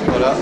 Voilà.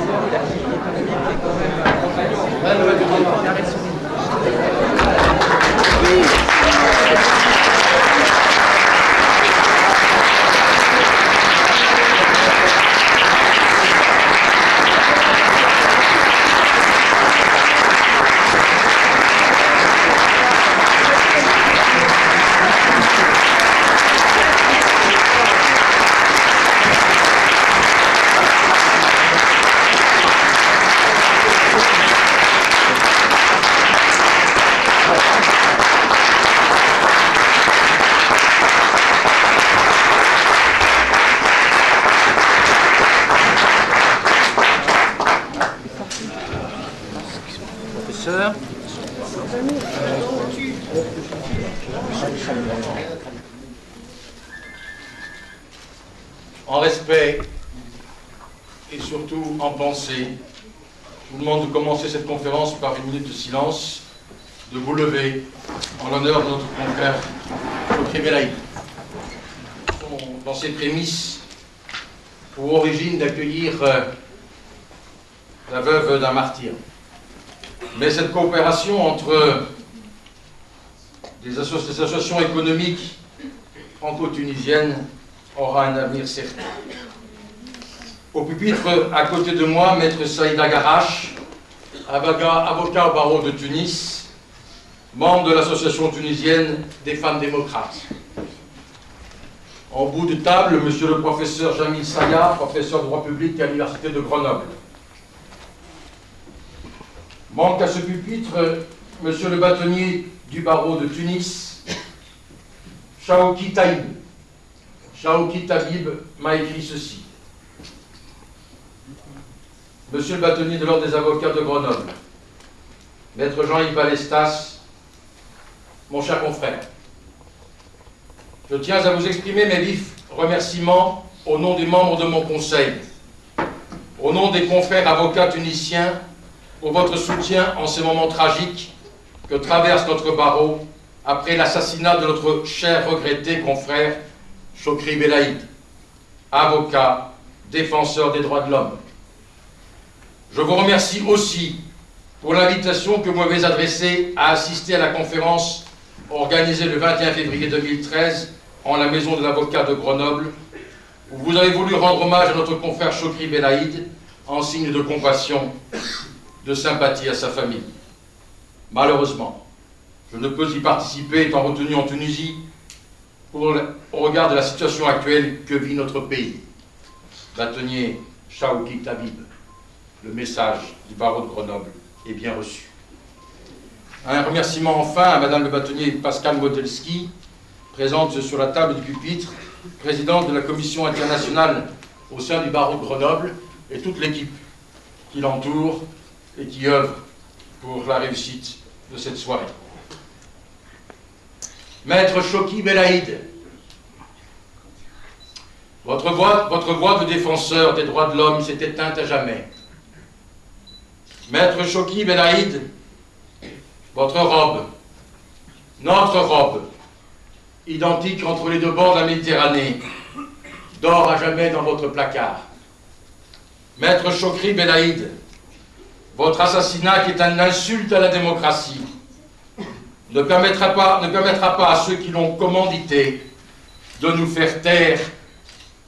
Professeur. En respect et surtout en pensée, je vous demande de commencer cette conférence par une minute de silence, de vous lever en l'honneur de notre confrère Chokri Belaïd. Dans ces prémices, pour origine d'accueillir la veuve d'un martyr. Mais cette coopération entre des associations économiques franco-tunisiennes aura un avenir certain. Au pupitre, à côté de moi, maître Saïda Garache, avocat au barreau de Tunis, membre de l'association tunisienne des femmes démocrates. En bout de table, monsieur le professeur Jamil Saya, professeur de droit public à l'université de Grenoble. Manque à ce pupitre, monsieur le bâtonnier du barreau de Tunis, Chaouki Taïb. Chaouki Tabib m'a écrit ceci. Monsieur le bâtonnier de l'Ordre des avocats de Grenoble, maître Jean-Yves Balestas, mon cher confrère, je tiens à vous exprimer mes vifs remerciements au nom des membres de mon conseil, au nom des confrères avocats tunisiens, pour votre soutien en ces moments tragiques que traverse notre barreau après l'assassinat de notre cher regretté confrère Chokri Belaïd, avocat, défenseur des droits de l'homme. Je vous remercie aussi pour l'invitation que vous m'avez adressée à assister à la conférence organisée le 21 février 2013 en la maison de l'avocat de Grenoble, où vous avez voulu rendre hommage à notre confrère Chokri Belaïd en signe de compassion, de sympathie à sa famille. Malheureusement, je ne peux y participer étant retenu en Tunisie au regard de la situation actuelle que vit notre pays. Bâtonnier Chaouki Tabib, le message du barreau de Grenoble est bien reçu. Un remerciement enfin à madame le bâtonnier Pascal Modelski, présente sur la table du pupitre, présidente de la commission internationale au sein du barreau de Grenoble, et toute l'équipe qui l'entoure et qui œuvre pour la réussite de cette soirée. Maître Chokri Belaïd, votre voix de défenseur des droits de l'homme s'est éteinte à jamais. Maître Chokri Belaïd, votre robe, notre robe, identique entre les deux bords de la Méditerranée, dort à jamais dans votre placard. Maître Chokri Belaïd, votre assassinat, qui est une insulte à la démocratie, ne permettra pas à ceux qui l'ont commandité de nous faire taire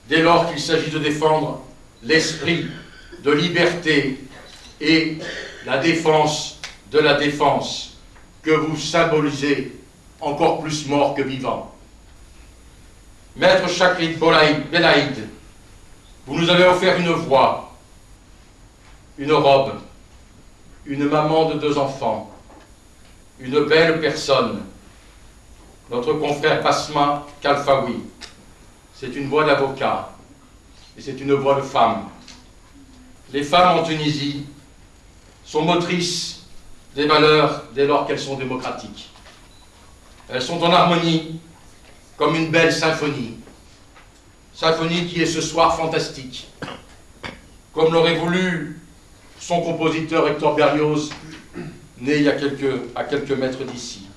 dès lors qu'il s'agit de défendre l'esprit de liberté et la défense de la défense que vous symbolisez encore plus mort que vivant. Maître Chokri Belaïd, vous nous avez offert une voix, une robe, une maman de 2 enfants, une belle personne, notre confrère Basma Kalfaoui. C'est une voix d'avocat et c'est une voix de femme. Les femmes en Tunisie sont motrices des valeurs dès lors qu'elles sont démocratiques. Elles sont en harmonie comme une belle symphonie. Symphonie qui est ce soir fantastique, comme l'aurait voulu son compositeur Hector Berlioz, né à quelques mètres d'ici.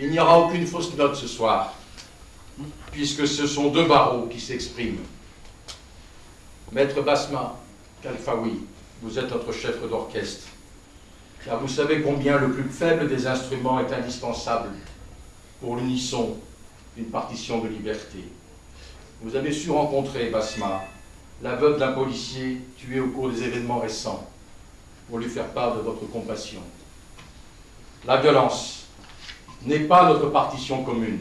Il n'y aura aucune fausse note ce soir, puisque ce sont deux barreaux qui s'expriment. Maître Basma Khalfaoui, vous êtes notre chef d'orchestre, car vous savez combien le plus faible des instruments est indispensable pour l'unisson d'une partition de liberté. Vous avez su rencontrer, Basma, la veuve d'un policier tué au cours des événements récents, pour lui faire part de votre compassion. La violence n'est pas notre partition commune.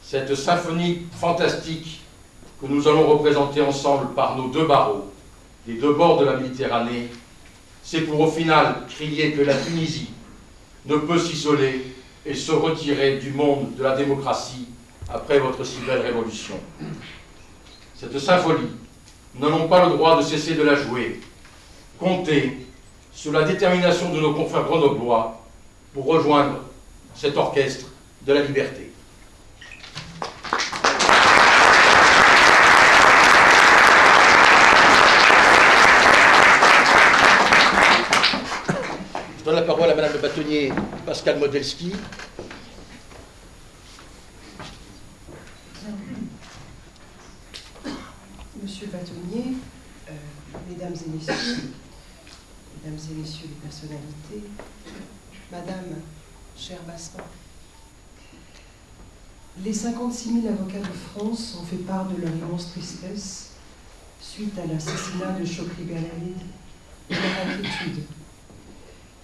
Cette symphonie fantastique que nous allons représenter ensemble par nos deux barreaux, des deux bords de la Méditerranée, c'est pour au final crier que la Tunisie ne peut s'isoler et se retirer du monde de la démocratie après votre si belle révolution. Cette symphonie, nous n'avons pas le droit de cesser de la jouer. Comptez sur la détermination de nos confrères grenoblois pour rejoindre cet orchestre de la liberté. Je donne la parole à Madame le bâtonnier Pascal Modelski. Monsieur le bâtonnier, mesdames et messieurs les personnalités, Madame, chère Basma, les 56 000 avocats de France ont fait part de leur immense tristesse suite à l'assassinat de Chokri Belaïd et leur inquiétude.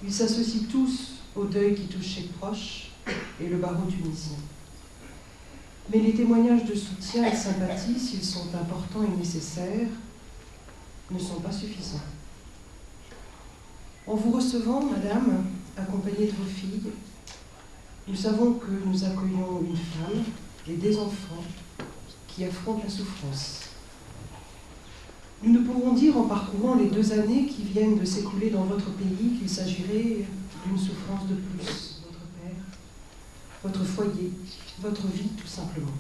Ils s'associent tous au deuil qui touche ses proches et le barreau tunisien. Mais les témoignages de soutien et de sympathie, s'ils sont importants et nécessaires, ne sont pas suffisants. En vous recevant, Madame, accompagnée de vos filles, nous savons que nous accueillons une femme et des enfants qui affrontent la souffrance. Nous ne pourrons dire en parcourant les 2 années qui viennent de s'écouler dans votre pays qu'il s'agirait d'une souffrance de plus, votre père, votre foyer, votre vie tout simplement.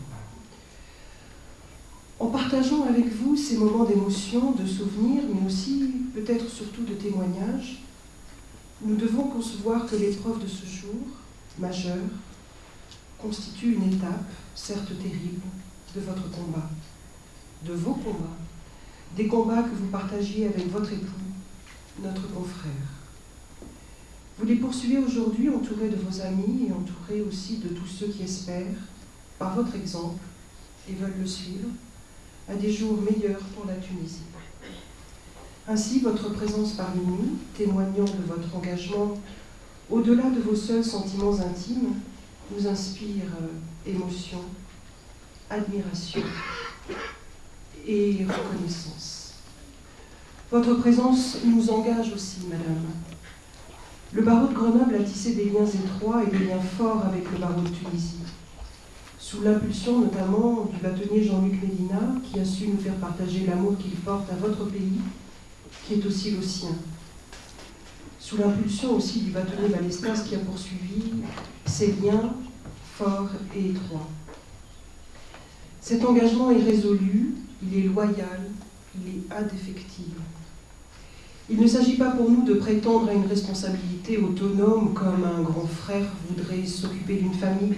En partageant avec vous ces moments d'émotion, de souvenirs, mais aussi peut-être surtout de témoignages, nous devons concevoir que l'épreuve de ce jour, majeure, constitue une étape, certes terrible, de votre combat, de vos combats, des combats que vous partagiez avec votre époux, notre confrère. Vous les poursuivez aujourd'hui entourés de vos amis et entourés aussi de tous ceux qui espèrent, par votre exemple, et veulent le suivre, à des jours meilleurs pour la Tunisie. Ainsi, votre présence parmi nous, témoignant de votre engagement, au-delà de vos seuls sentiments intimes, nous inspire émotion, admiration et reconnaissance. Votre présence nous engage aussi, Madame. Le barreau de Grenoble a tissé des liens étroits et des liens forts avec le barreau de Tunisie, sous l'impulsion notamment du bâtonnier Jean-Luc Médina, qui a su nous faire partager l'amour qu'il porte à votre pays, qui est aussi le sien. Sous l'impulsion aussi du bâtonnier Balestas, qui a poursuivi ces liens forts et étroits. Cet engagement est résolu, il est loyal, il est indéfectible. Il ne s'agit pas pour nous de prétendre à une responsabilité autonome comme un grand frère voudrait s'occuper d'une famille.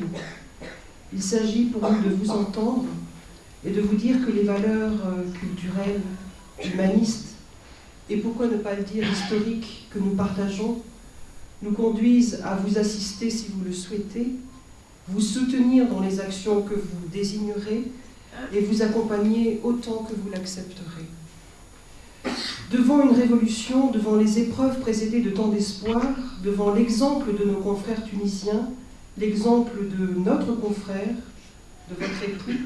Il s'agit pour nous de vous entendre et de vous dire que les valeurs culturelles, humanistes, et pourquoi ne pas le dire historiques que nous partageons, nous conduisent à vous assister si vous le souhaitez, vous soutenir dans les actions que vous désignerez et vous accompagner autant que vous l'accepterez. Devant une révolution, devant les épreuves précédées de tant d'espoir, devant l'exemple de nos confrères tunisiens, l'exemple de notre confrère, de votre époux,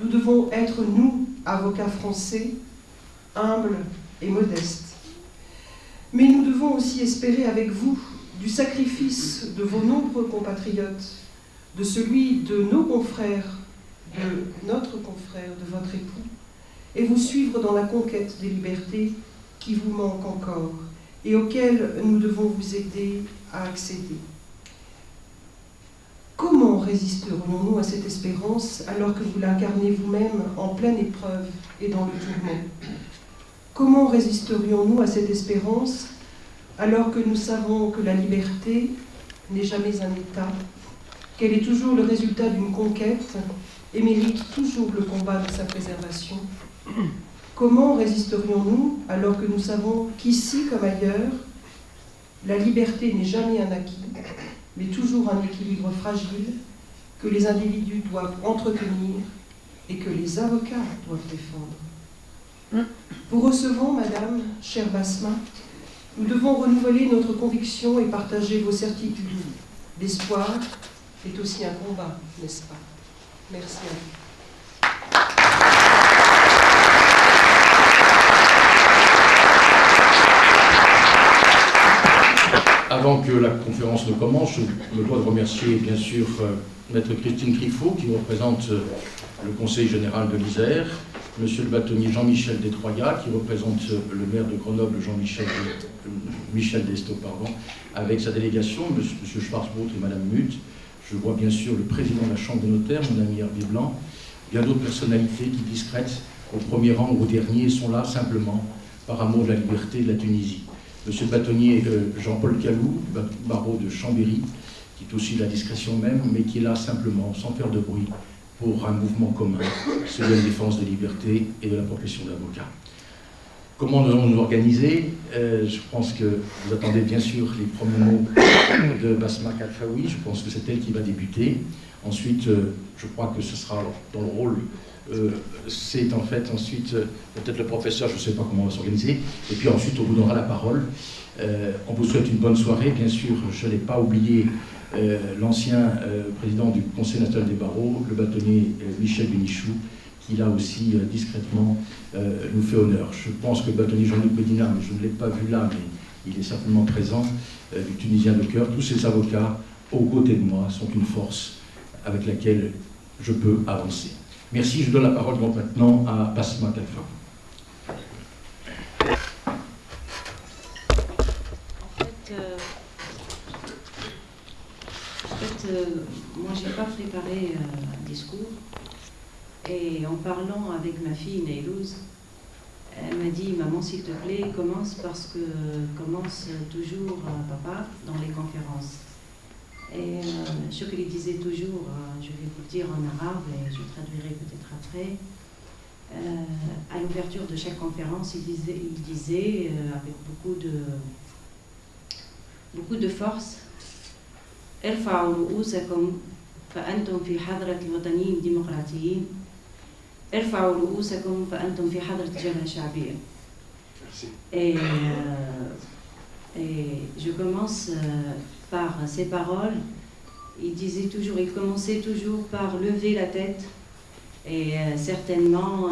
nous devons être, nous, avocats français, humbles et modestes. Mais nous devons aussi espérer avec vous du sacrifice de vos nombreux compatriotes, de celui de nos confrères, de notre confrère, de votre époux, et vous suivre dans la conquête des libertés qui vous manquent encore et auxquelles nous devons vous aider à accéder. Comment résisterions-nous à cette espérance alors que vous l'incarnez vous-même en pleine épreuve et dans le tourment? Comment résisterions-nous à cette espérance alors que nous savons que la liberté n'est jamais un état, qu'elle est toujours le résultat d'une conquête et mérite toujours le combat de sa préservation. Comment résisterions-nous alors que nous savons qu'ici comme ailleurs, la liberté n'est jamais un acquis, mais toujours un équilibre fragile que les individus doivent entretenir et que les avocats doivent défendre. Vous recevons, Madame, chère Basma, nous devons renouveler notre conviction et partager vos certitudes. L'espoir est aussi un combat, n'est-ce pas? Merci à vous. Avant que la conférence ne commence, je me dois de remercier bien sûr Maître Christine Trifot qui représente le Conseil général de l'Isère, Monsieur le bâtonnier Jean-Michel Destroyat qui représente le maire de Grenoble Michel Desto, avec sa délégation, Monsieur Schwarzbrot et Madame Muth. Je vois bien sûr le président de la Chambre des notaires, mon ami Hervé Blanc, bien d'autres personnalités qui, discrètes, au premier rang ou au dernier, sont là simplement par amour de la liberté de la Tunisie. Monsieur le bâtonnier Jean-Paul Calou, barreau de Chambéry, qui est aussi de la discrétion même, mais qui est là simplement, sans faire de bruit, pour un mouvement commun, celui de la défense des libertés et de la profession d'avocat. Comment nous allons nous organiser? Je pense que vous attendez bien sûr les premiers mots de Basma Khalfaoui. Je pense que c'est elle qui va débuter. Ensuite, je crois que ce sera dans le rôle, c'est en fait ensuite peut-être le professeur, je ne sais pas comment on va s'organiser. Et puis ensuite, on vous donnera la parole. On vous souhaite une bonne soirée. Bien sûr, je n'ai pas oublié l'ancien président du Conseil national des barreaux, le bâtonnier Michel Bénichou, qui là aussi discrètement nous fait honneur. Je pense que le bâtonnier Jean-Luc Medina, mais je ne l'ai pas vu là, mais il est certainement présent, du Tunisien de cœur. Tous ces avocats aux côtés de moi sont une force avec laquelle je peux avancer. Merci, je donne la parole donc maintenant à Basma Khalfaoui. Moi, je n'ai pas préparé un discours. Et en parlant avec ma fille Neylouz, elle m'a dit « Maman, s'il te plaît, commence toujours, papa, dans les conférences. » Et ce qu'il disait toujours, je vais vous le dire en arabe et je traduirai peut-être après, à l'ouverture de chaque conférence, il disait avec beaucoup de force, ارفعوا رؤوسكم فأنتم في حضرة الوطنيين الديمقراطيين ارفعوا رؤوسكم فأنتم في حضرة الجبهة الشعبية. Et je commence par ces paroles. Il commençait toujours par lever la tête et certainement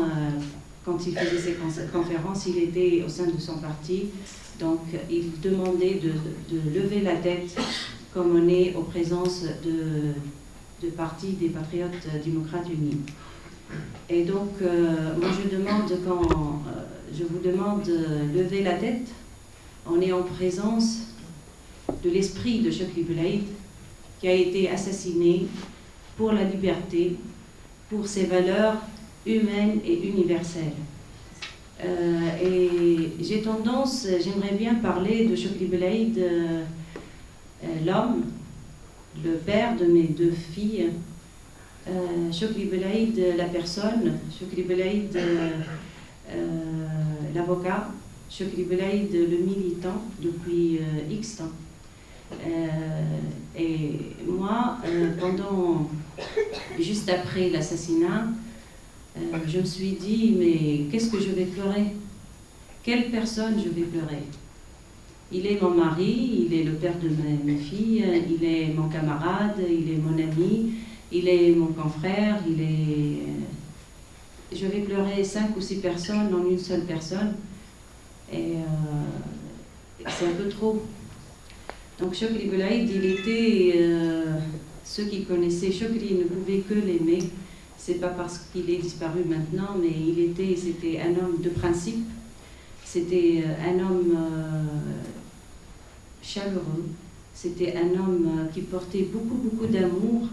quand il faisait ses conférences, il était au sein de son parti, donc il demandait de lever la tête comme on est en présence de parti des Patriotes démocrates unis. Et donc, moi je vous demande de lever la tête, on est en présence de l'esprit de Chokri Belaïd qui a été assassiné pour la liberté, pour ses valeurs humaines et universelles. Et j'aimerais bien parler de Chokri Belaïd, l'homme, le père de mes deux filles, Chokri Belaïd, la personne, Chokri Belaïd, l'avocat, Chokri Belaïd, le militant depuis X temps. Et moi, juste après l'assassinat, je me suis dit, mais qu'est-ce que je vais pleurer? Quelle personne je vais pleurer? Il est mon mari, il est le père de mes filles, il est mon camarade, il est mon ami, il est mon confrère, je vais pleurer 5 ou 6 personnes en une seule personne. Et c'est un peu trop. Donc Chokri Belaïd, il était... ceux qui connaissaient Chokri ne pouvaient que l'aimer. C'est pas parce qu'il est disparu maintenant, mais c'était un homme de principe. C'était un homme chaleureux. C'était un homme qui portait beaucoup d'amour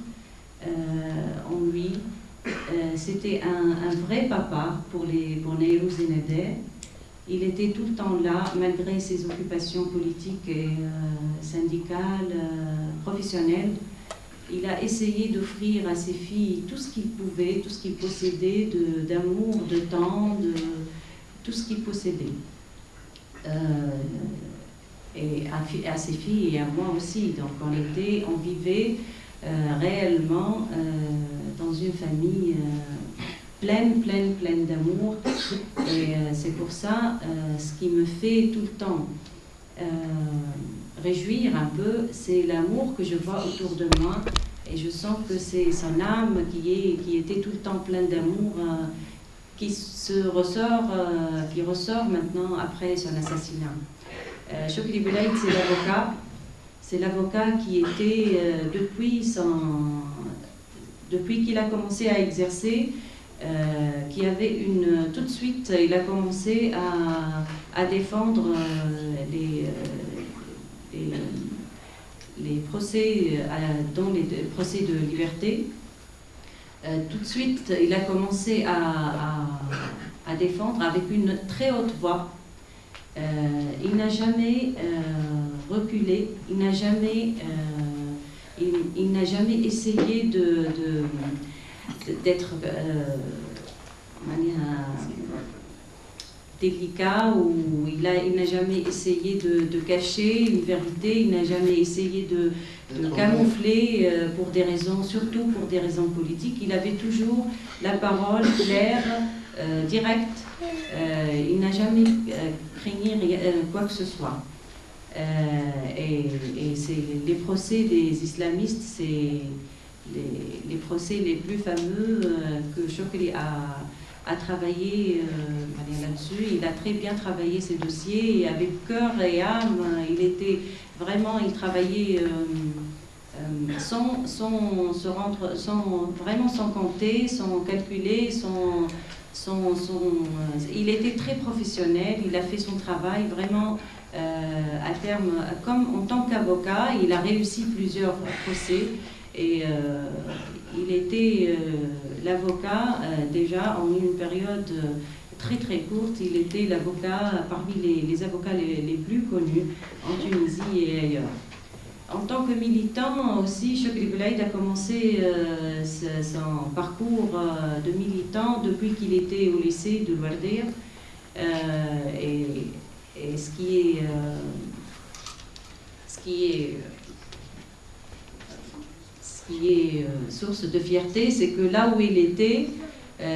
en lui. C'était un vrai papa pour Neylouz et Nader. Il était tout le temps là, malgré ses occupations politiques et syndicales, professionnelles. il a essayé d'offrir à ses filles tout ce qu'il pouvait, tout ce qu'il possédait d'amour, de temps, de tout ce qu'il possédait. Et à ses filles et à moi aussi. Donc on vivait réellement dans une famille pleine d'amour. Et c'est pour ça, ce qui me fait tout le temps réjouir un peu, c'est l'amour que je vois autour de moi. Et je sens que c'est son âme qui était tout le temps pleine d'amour, qui ressort maintenant après son assassinat. Chokri Belaïd, c'est l'avocat qui était, depuis qu'il a commencé à exercer, qui avait tout de suite, il a commencé à défendre les procès, dont les procès de liberté. Tout de suite, il a commencé à défendre avec une très haute voix. Il n'a jamais reculé, il n'a jamais essayé d'être délicat, ou il n'a jamais essayé de cacher une vérité, il n'a jamais essayé de camoufler surtout pour des raisons politiques. Il avait toujours la parole claire, directe. Il n'a jamais craigné quoi que ce soit. Et c'est les procès des islamistes, c'est les procès les plus fameux que Chokri a travaillé là-dessus. Il a très bien travaillé ces dossiers, et avec cœur et âme. Il travaillait sans se rendre, sans compter, sans calculer, il était très professionnel. Il a fait son travail vraiment à terme, comme en tant qu'avocat. Il a réussi plusieurs procès, et il était l'avocat déjà en une période très courte. Il était l'avocat parmi les avocats les plus connus en Tunisie et ailleurs. En tant que militant aussi, Chokri Belaïd a commencé son parcours de militant depuis qu'il était au lycée de Louardia. Et ce qui est source de fierté, c'est que là où il était,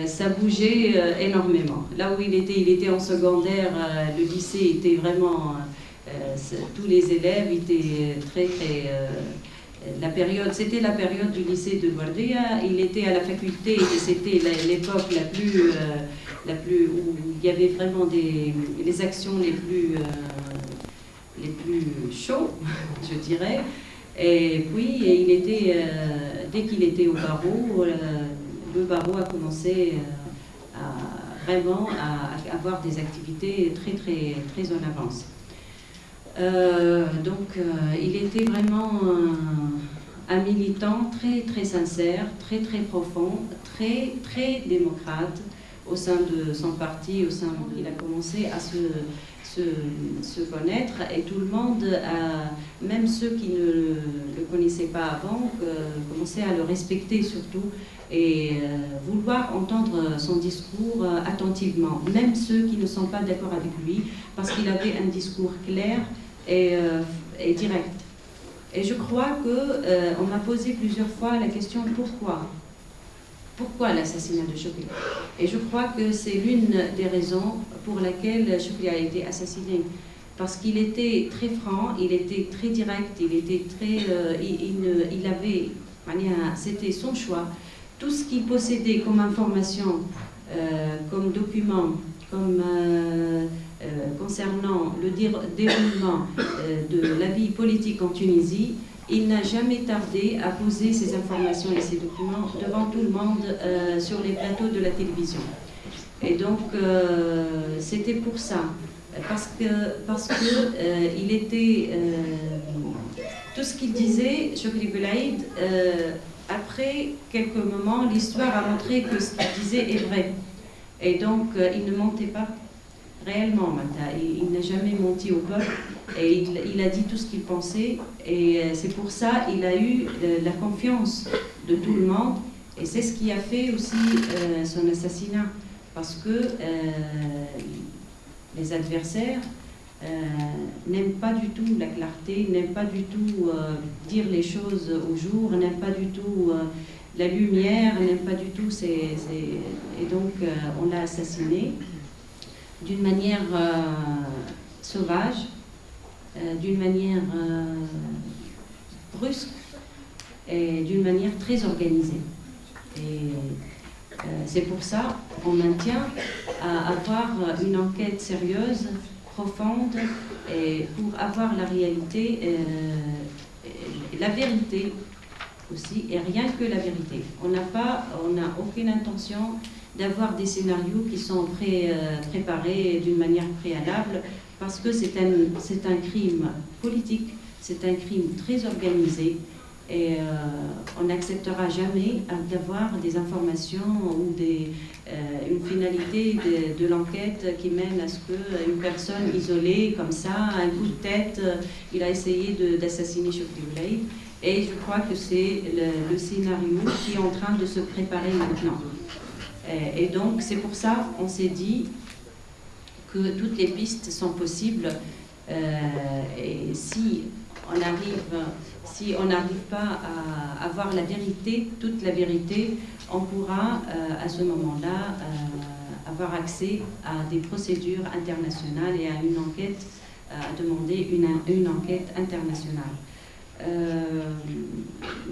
ça bougeait énormément. Là où il était en secondaire, le lycée était vraiment... tous les élèves étaient c'était la période du lycée de Louardia. Il était à la faculté, et c'était l'époque où il y avait vraiment les actions les plus chaudes, je dirais. Et puis, dès qu'il était au barreau, le barreau a commencé à avoir des activités très en avance. Il était vraiment un militant très sincère, très profond, très démocrate au sein de son parti. Il a commencé à se connaître, et tout le monde, même ceux qui ne le connaissaient pas avant, commençaient à le respecter surtout, et vouloir entendre son discours attentivement, même ceux qui ne sont pas d'accord avec lui, parce qu'il avait un discours clair et direct. Et je crois qu'on m'a posé plusieurs fois la question pourquoi l'assassinat de Chokri? Et je crois que c'est l'une des raisons pour laquelle Chokri a été assassiné. Parce qu'il était très franc, il était très direct, il était c'était son choix. Tout ce qu'il possédait comme information, comme document, concernant le déroulement de la vie politique en Tunisie, il n'a jamais tardé à poser ces informations et ces documents devant tout le monde sur les plateaux de la télévision. Et donc, c'était pour ça. Parce que il était... tout ce qu'il disait, Chokri Belaïd, après quelques moments, l'histoire a montré que ce qu'il disait est vrai. Et donc, il ne mentait pas réellement. Il n'a jamais menti au peuple, et il a dit tout ce qu'il pensait, et c'est pour ça qu'il a eu la confiance de tout le monde, et c'est ce qui a fait aussi son assassinat, parce que les adversaires n'aiment pas du tout la clarté, n'aiment pas du tout dire les choses au jour, n'aiment pas du tout la lumière, n'aiment pas du tout, et donc on l'a assassiné d'une manière sauvage, d'une manière brusque et d'une manière très organisée. Et c'est pour ça qu'on maintient à avoir une enquête sérieuse, profonde, et pour avoir la réalité, la vérité aussi, et rien que la vérité. On n'a aucune intention d'avoir des scénarios qui sont préparés d'une manière préalable, parce que c'est un crime politique, c'est un crime très organisé, et on n'acceptera jamais d'avoir des informations ou une finalité de l'enquête qui mène à ce qu'une personne isolée, comme ça, un coup de tête, il a essayé d'assassiner Chokri Oulaïd. Et je crois que c'est le scénario qui est en train de se préparer maintenant. Et donc, c'est pour ça qu'on s'est dit que toutes les pistes sont possibles. Et si on n'arrive pas à avoir la vérité, toute la vérité, on pourra à ce moment-là avoir accès à des procédures internationales et à une enquête, à demander une enquête internationale.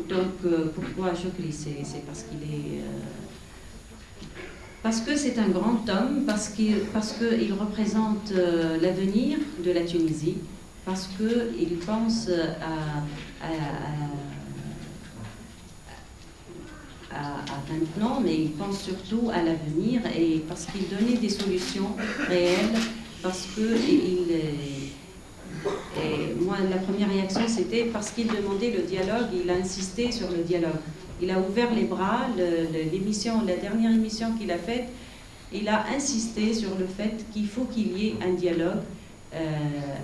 Donc, pourquoi Chokri? C'est parce qu'il est... parce que c'est un grand homme, parce qu'il représente l'avenir de la Tunisie, parce qu'il pense à maintenant, mais il pense surtout à l'avenir, et parce qu'il donnait des solutions réelles, parce que et moi, la première réaction, c'était parce qu'il demandait le dialogue, il a insisté sur le dialogue. Il a ouvert les bras, la dernière émission qu'il a faite, il a insisté sur le fait qu'il faut qu'il y ait un dialogue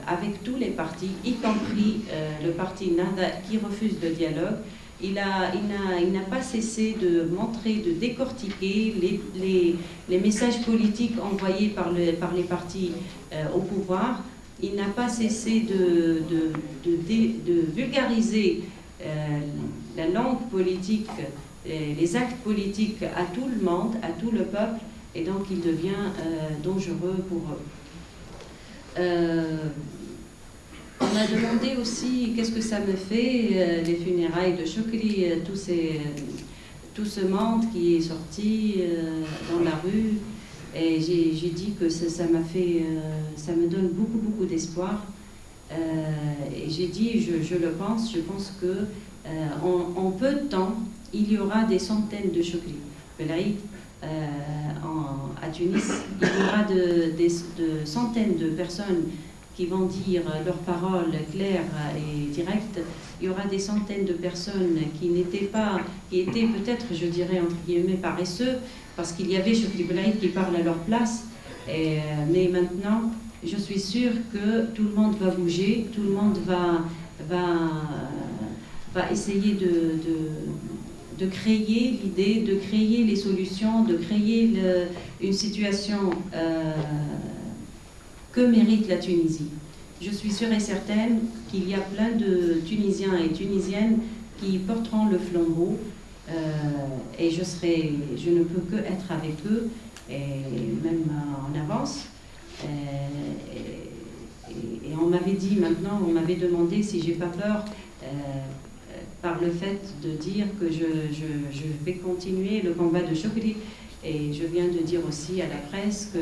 avec tous les partis, y compris le parti Nahda qui refuse le dialogue. Il n'a pas cessé de montrer, de décortiquer les messages politiques envoyés par les partis au pouvoir. Il n'a pas cessé de vulgariser la langue politique, les actes politiques à tout le monde, à tout le peuple, et donc il devient dangereux pour eux. On m'a demandé aussi qu'est-ce que ça me fait, les funérailles de Chokri, tout ce monde qui est sorti dans la rue. Et j'ai dit que ça me donne beaucoup d'espoir. Et j'ai dit, je pense que en peu de temps, il y aura des centaines de Chokri Belaïd à Tunis. Il y aura de centaines de personnes qui vont dire leurs paroles claires et directes. Il y aura des centaines de personnes qui étaient peut-être, je dirais, entre guillemets, paresseux, parce qu'il y avait Chokri Belaïd qui parle à leur place. Mais maintenant, je suis sûre que tout le monde va bouger, tout le monde va essayer de créer l'idée, de créer les solutions, de créer une situation que mérite la Tunisie. Je suis sûre et certaine qu'il y a plein de Tunisiens et Tunisiennes qui porteront le flambeau, et je ne peux que être avec eux, et même en avance. Et on m'avait dit maintenant, on m'avait demandé si j'ai pas peur par le fait de dire que je vais continuer le combat de Chokri. Et je viens de dire aussi à la presse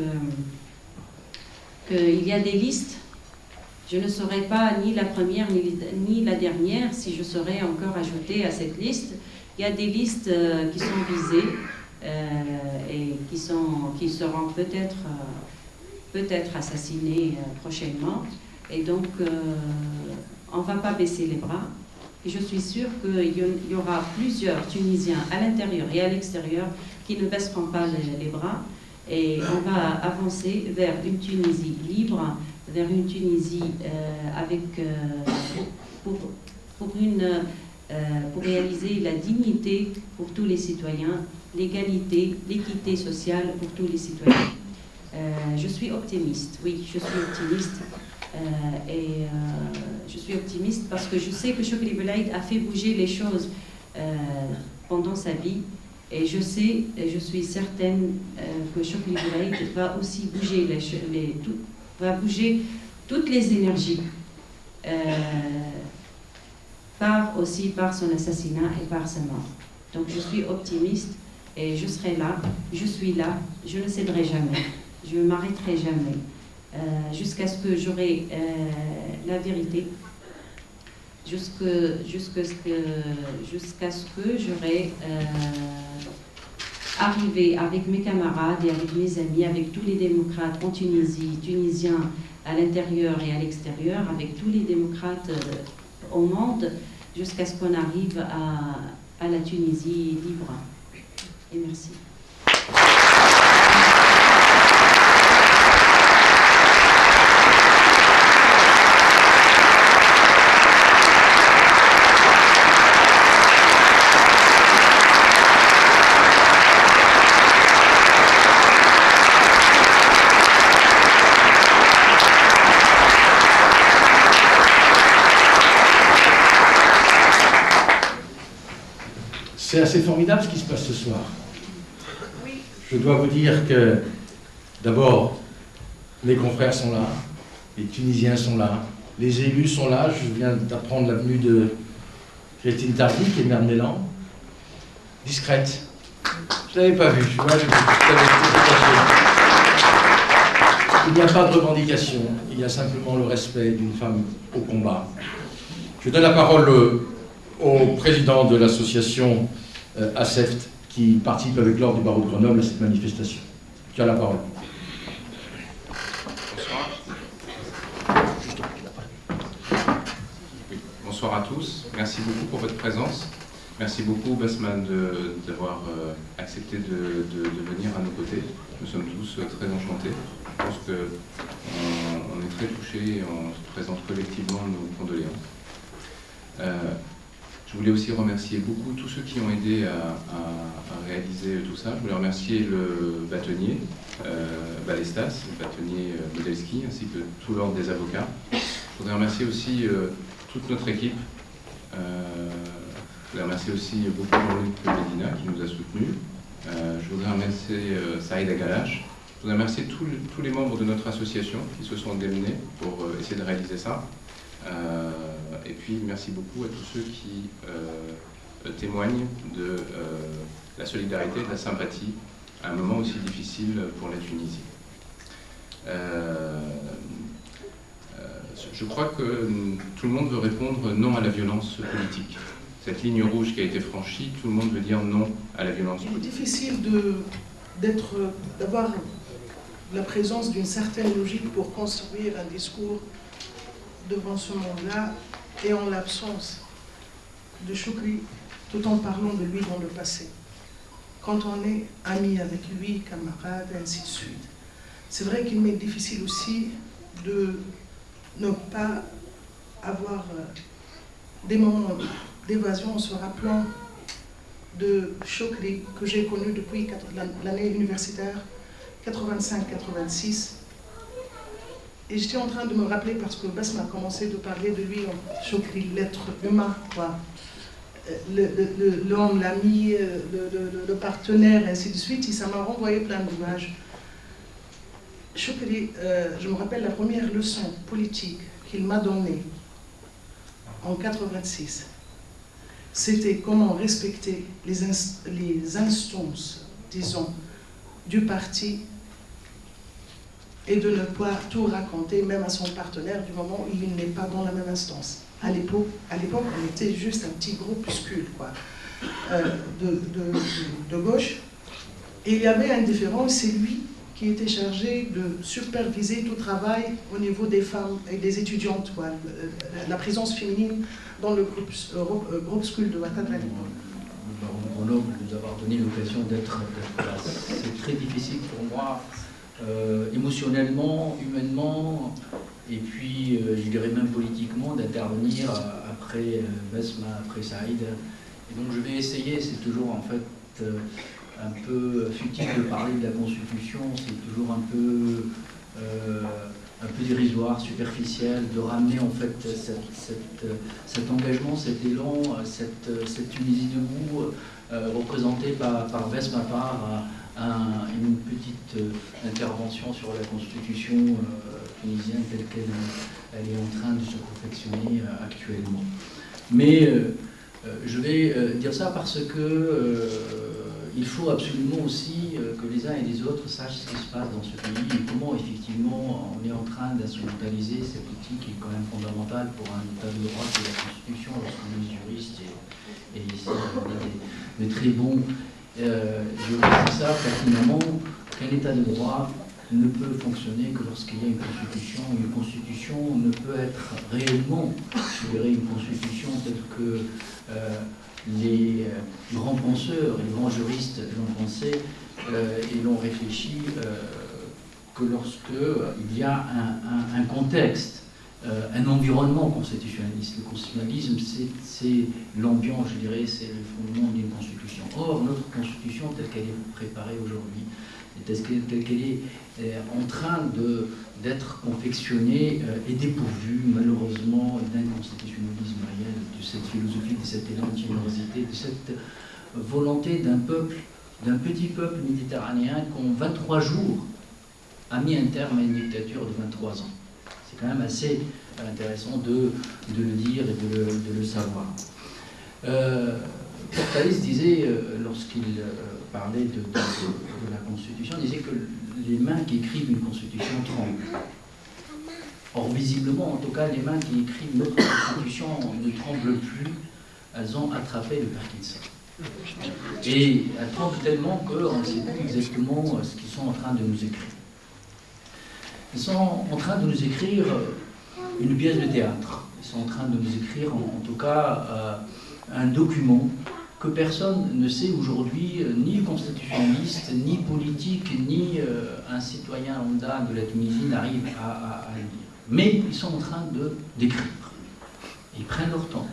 qu'il y a des listes. Je ne serai pas ni la première ni la dernière si je serais encore ajoutée à cette liste. Il y a des listes qui sont visées et qui seront peut-être assassinées prochainement. Et donc, on ne va pas baisser les bras. Et je suis sûre qu'il y aura plusieurs Tunisiens à l'intérieur et à l'extérieur qui ne baisseront pas les bras. Et on va avancer vers une Tunisie libre, vers une Tunisie avec, pour réaliser la dignité pour tous les citoyens, l'égalité, l'équité sociale pour tous les citoyens. Je suis optimiste, oui, je suis optimiste. Je suis optimiste parce que je sais que Chokri Belaïd a fait bouger les choses pendant sa vie. Et je sais, et je suis certaine que Chokri Belaïd va aussi bouger, va bouger toutes les énergies, aussi par son assassinat et par sa mort. Donc je suis optimiste et je serai là, je suis là, je ne céderai jamais, je ne m'arrêterai jamais, jusqu'à ce que j'aurai la vérité, jusqu'à ce que j'aurai arrivé avec mes camarades et avec mes amis, avec tous les démocrates en Tunisie, tunisiens à l'intérieur et à l'extérieur, avec tous les démocrates au monde, jusqu'à ce qu'on arrive à la Tunisie libre. Et merci. C'est assez formidable ce qui se passe ce soir. Je dois vous dire que, d'abord, les confrères sont là, les Tunisiens sont là, les élus sont là. Je viens d'apprendre la venue de Christine Tardy, qui est maire de Mélan. Discrète. Je ne l'avais pas vue. Il n'y a pas de revendication, il y a simplement le respect d'une femme au combat. Je donne la parole au président de l'association ACEFT qui participe avec l'ordre du barreau de Grenoble à cette manifestation. Tu as la parole. Bonsoir à tous. Merci beaucoup pour votre présence. Merci beaucoup, Basman, d'avoir accepté de venir à nos côtés. Nous sommes tous très enchantés. Je pense qu'on est très touchés et on se présente collectivement nos condoléances. Je voulais aussi remercier beaucoup tous ceux qui ont aidé à réaliser tout ça. Je voulais remercier le bâtonnier Balestas, le bâtonnier Modelski, ainsi que tout l'ordre des avocats. Je voudrais remercier aussi toute notre équipe. Je voudrais remercier aussi beaucoup Jean-Luc Medina qui nous a soutenus. Je voudrais remercier Saïd Agalache. Je voudrais remercier tous les membres de notre association qui se sont démenés pour essayer de réaliser ça. Et puis merci beaucoup à tous ceux qui témoignent de la solidarité et de la sympathie à un moment aussi difficile pour la Tunisie. Je crois que tout le monde veut répondre non à la violence politique. Cette ligne rouge qui a été franchie, tout le monde veut dire non à la violence politique. Il est difficile d'avoir la présence d'une certaine logique pour construire un discours devant ce monde-là et en l'absence de Chokri, tout en parlant de lui dans le passé. Quand on est ami avec lui, camarade, et ainsi de suite. C'est vrai qu'il m'est difficile aussi de ne pas avoir des moments d'évasion en se rappelant de Chokri que j'ai connu depuis l'année universitaire 85-86. Et j'étais en train de me rappeler, parce que Bass m'a commencé de parler de lui, Chokri, l'être humain, quoi. L'homme, l'ami, le partenaire, et ainsi de suite, et ça m'a renvoyé plein d'images. Chokri, je me rappelle la première leçon politique qu'il m'a donnée en 86. C'était comment respecter les instances, disons, du parti et de ne pas tout raconter, même à son partenaire, du moment où il n'est pas dans la même instance. À l'époque, on était juste un petit groupuscule, quoi, de gauche. Et il y avait un différent, c'est lui qui était chargé de superviser tout travail au niveau des femmes et des étudiantes, quoi, la présence féminine dans le groupuscule de Ouattara à l'époque. Le baron de Grenoble nous avoir donné l'occasion d'être là. C'est très difficile pour moi, émotionnellement, humainement, et puis je dirais même politiquement d'intervenir après Besma, après Saïd. Et donc je vais essayer, c'est toujours en fait un peu futile de parler de la Constitution, c'est toujours un peu dérisoire, superficiel, de ramener en fait cet engagement, cet élan, cette Tunisie debout, représentée par Besma, par une petite intervention sur la Constitution tunisienne telle qu'elle est en train de se confectionner actuellement. Mais je vais dire ça parce que il faut absolument aussi que les uns et les autres sachent ce qui se passe dans ce pays et comment effectivement on est en train d'instrumentaliser cet outil qui est quand même fondamental pour un état de droit qui est la Constitution lorsqu'on est juriste et ici on est des très bons juristes. Ça pertinemment qu'un état de droit ne peut fonctionner que lorsqu'il y a une constitution. Une constitution ne peut être réellement, je dirais, une constitution telle que les grands penseurs, les grands juristes l'ont pensé et l'ont réfléchi que lorsqu'il y a un contexte, un environnement constitutionnaliste. Le constitutionnalisme, c'est l'ambiance, je dirais, c'est le fondement d'une constitution. Or, notre constitution, telle qu'elle est préparée aujourd'hui, telle qu'elle est en train d'être confectionnée et dépourvue, malheureusement, d'un constitutionnalisme réel, de cette philosophie, de cette élan de générosité, de cette volonté d'un peuple, d'un petit peuple méditerranéen qu'en 23 jours a mis un terme à une dictature de 23 ans. C'est quand même assez intéressant de le dire et de le savoir. Portalis disait, lorsqu'il parlait de la Constitution, disait que les mains qui écrivent une Constitution tremblent. Or, visiblement, en tout cas, les mains qui écrivent notre Constitution ne tremblent plus, elles ont attrapé le Parkinson. Et elles tremblent tellement qu'on ne sait plus exactement ce qu'ils sont en train de nous écrire. Ils sont en train de nous écrire une pièce de théâtre. Ils sont en train de nous écrire, en tout cas, un document que personne ne sait aujourd'hui, ni constitutionnaliste, ni politique, ni un citoyen lambda de la Tunisie n'arrive à lire. Mais ils sont en train d'écrire. Ils prennent leur temps.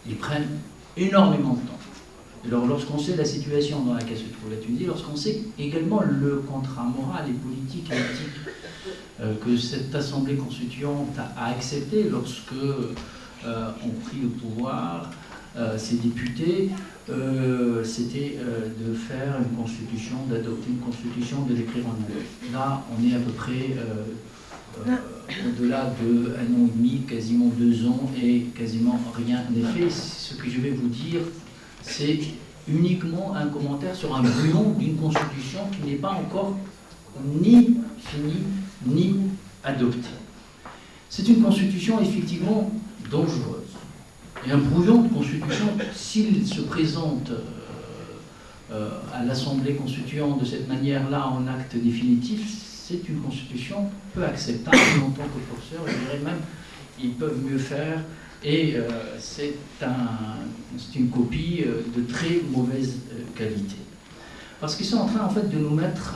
Ils prennent énormément de temps. Alors, lorsqu'on sait la situation dans laquelle se trouve la Tunisie, lorsqu'on sait également le contrat moral et politique et éthique que cette assemblée constituante a accepté lorsque ont pris le pouvoir, ces députés, c'était de faire une constitution, d'adopter une constitution, de l'écrire en anglais. Là, on est à peu près au-delà d'1 an et demi, quasiment 2 ans, et quasiment rien n'est fait. Ce que je vais vous dire, c'est uniquement un commentaire sur un brouillon d'une constitution qui n'est pas encore ni finie, ni adoptée. C'est une constitution effectivement dangereuse. Et un brouillon de constitution, s'il se présente à l'Assemblée constituante de cette manière-là en acte définitif, c'est une constitution peu acceptable en tant que professeur. Je dirais même, ils peuvent mieux faire. Et c'est une copie de très mauvaise qualité. Parce qu'ils sont en train, en fait, de nous mettre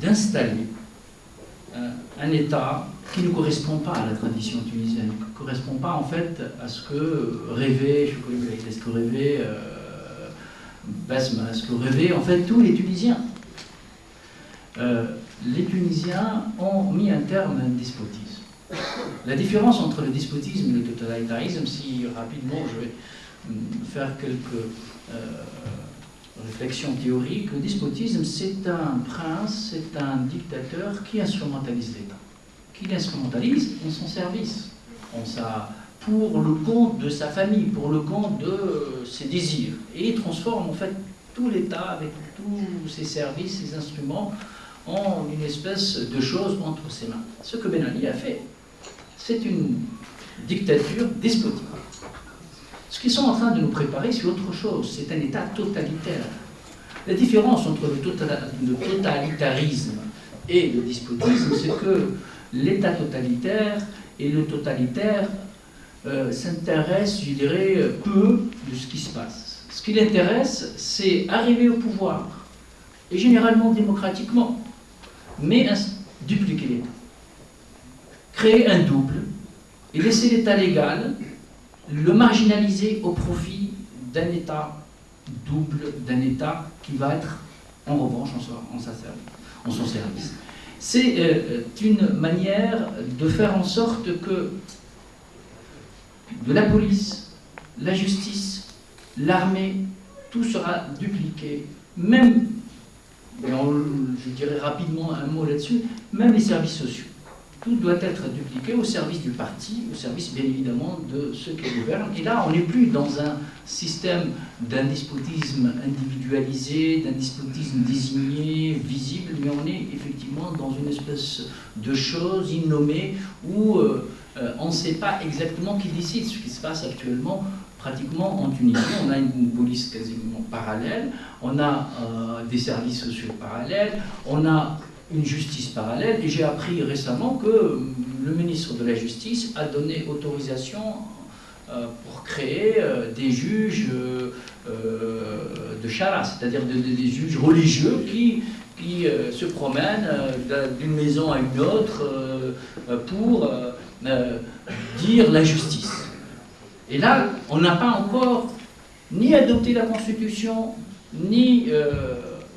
d'installer un État qui ne correspond pas à la tradition tunisienne, qui ne correspond pas en fait à ce que rêvait Besma, à ce que rêvaient en fait tous les Tunisiens. Les Tunisiens ont mis un terme à un despotisme. La différence entre le despotisme et le totalitarisme, si rapidement je vais faire quelques réflexion théorique, le despotisme, c'est un prince, c'est un dictateur qui instrumentalise l'État, qui l'instrumentalise en son service, pour le compte de sa famille, pour le compte de ses désirs. Et il transforme en fait tout l'État avec tous ses services, ses instruments, en une espèce de chose entre ses mains. Ce que Ben Ali a fait, c'est une dictature despotique. Ce qu'ils sont en train de nous préparer, c'est autre chose. C'est un État totalitaire. La différence entre le totalitarisme et le despotisme, c'est que l'État totalitaire et le totalitaire s'intéressent, je dirais, peu de ce qui se passe. Ce qui l'intéresse, c'est arriver au pouvoir, et généralement démocratiquement, mais dupliquer l'État. Créer un double et laisser l'État légal le marginaliser au profit d'un État double, d'un État qui va être en revanche en son service. C'est une manière de faire en sorte que de la police, la justice, l'armée, tout sera dupliqué, même, et je dirais rapidement un mot là-dessus, même les services sociaux. Tout doit être dupliqué au service du parti, au service bien évidemment de ceux qui gouvernent. Et là, on n'est plus dans un système d'un despotisme individualisé, d'un despotisme désigné, visible, mais on est effectivement dans une espèce de chose innommée où on ne sait pas exactement qui décide. Ce qui se passe actuellement pratiquement en Tunisie, on a une police quasiment parallèle, on a des services sociaux parallèles, on a une justice parallèle, et j'ai appris récemment que le ministre de la Justice a donné autorisation pour créer des juges de Shara, c'est-à-dire des juges religieux qui se promènent d'une maison à une autre pour dire la justice. Et là, on n'a pas encore ni adopté la Constitution, ni...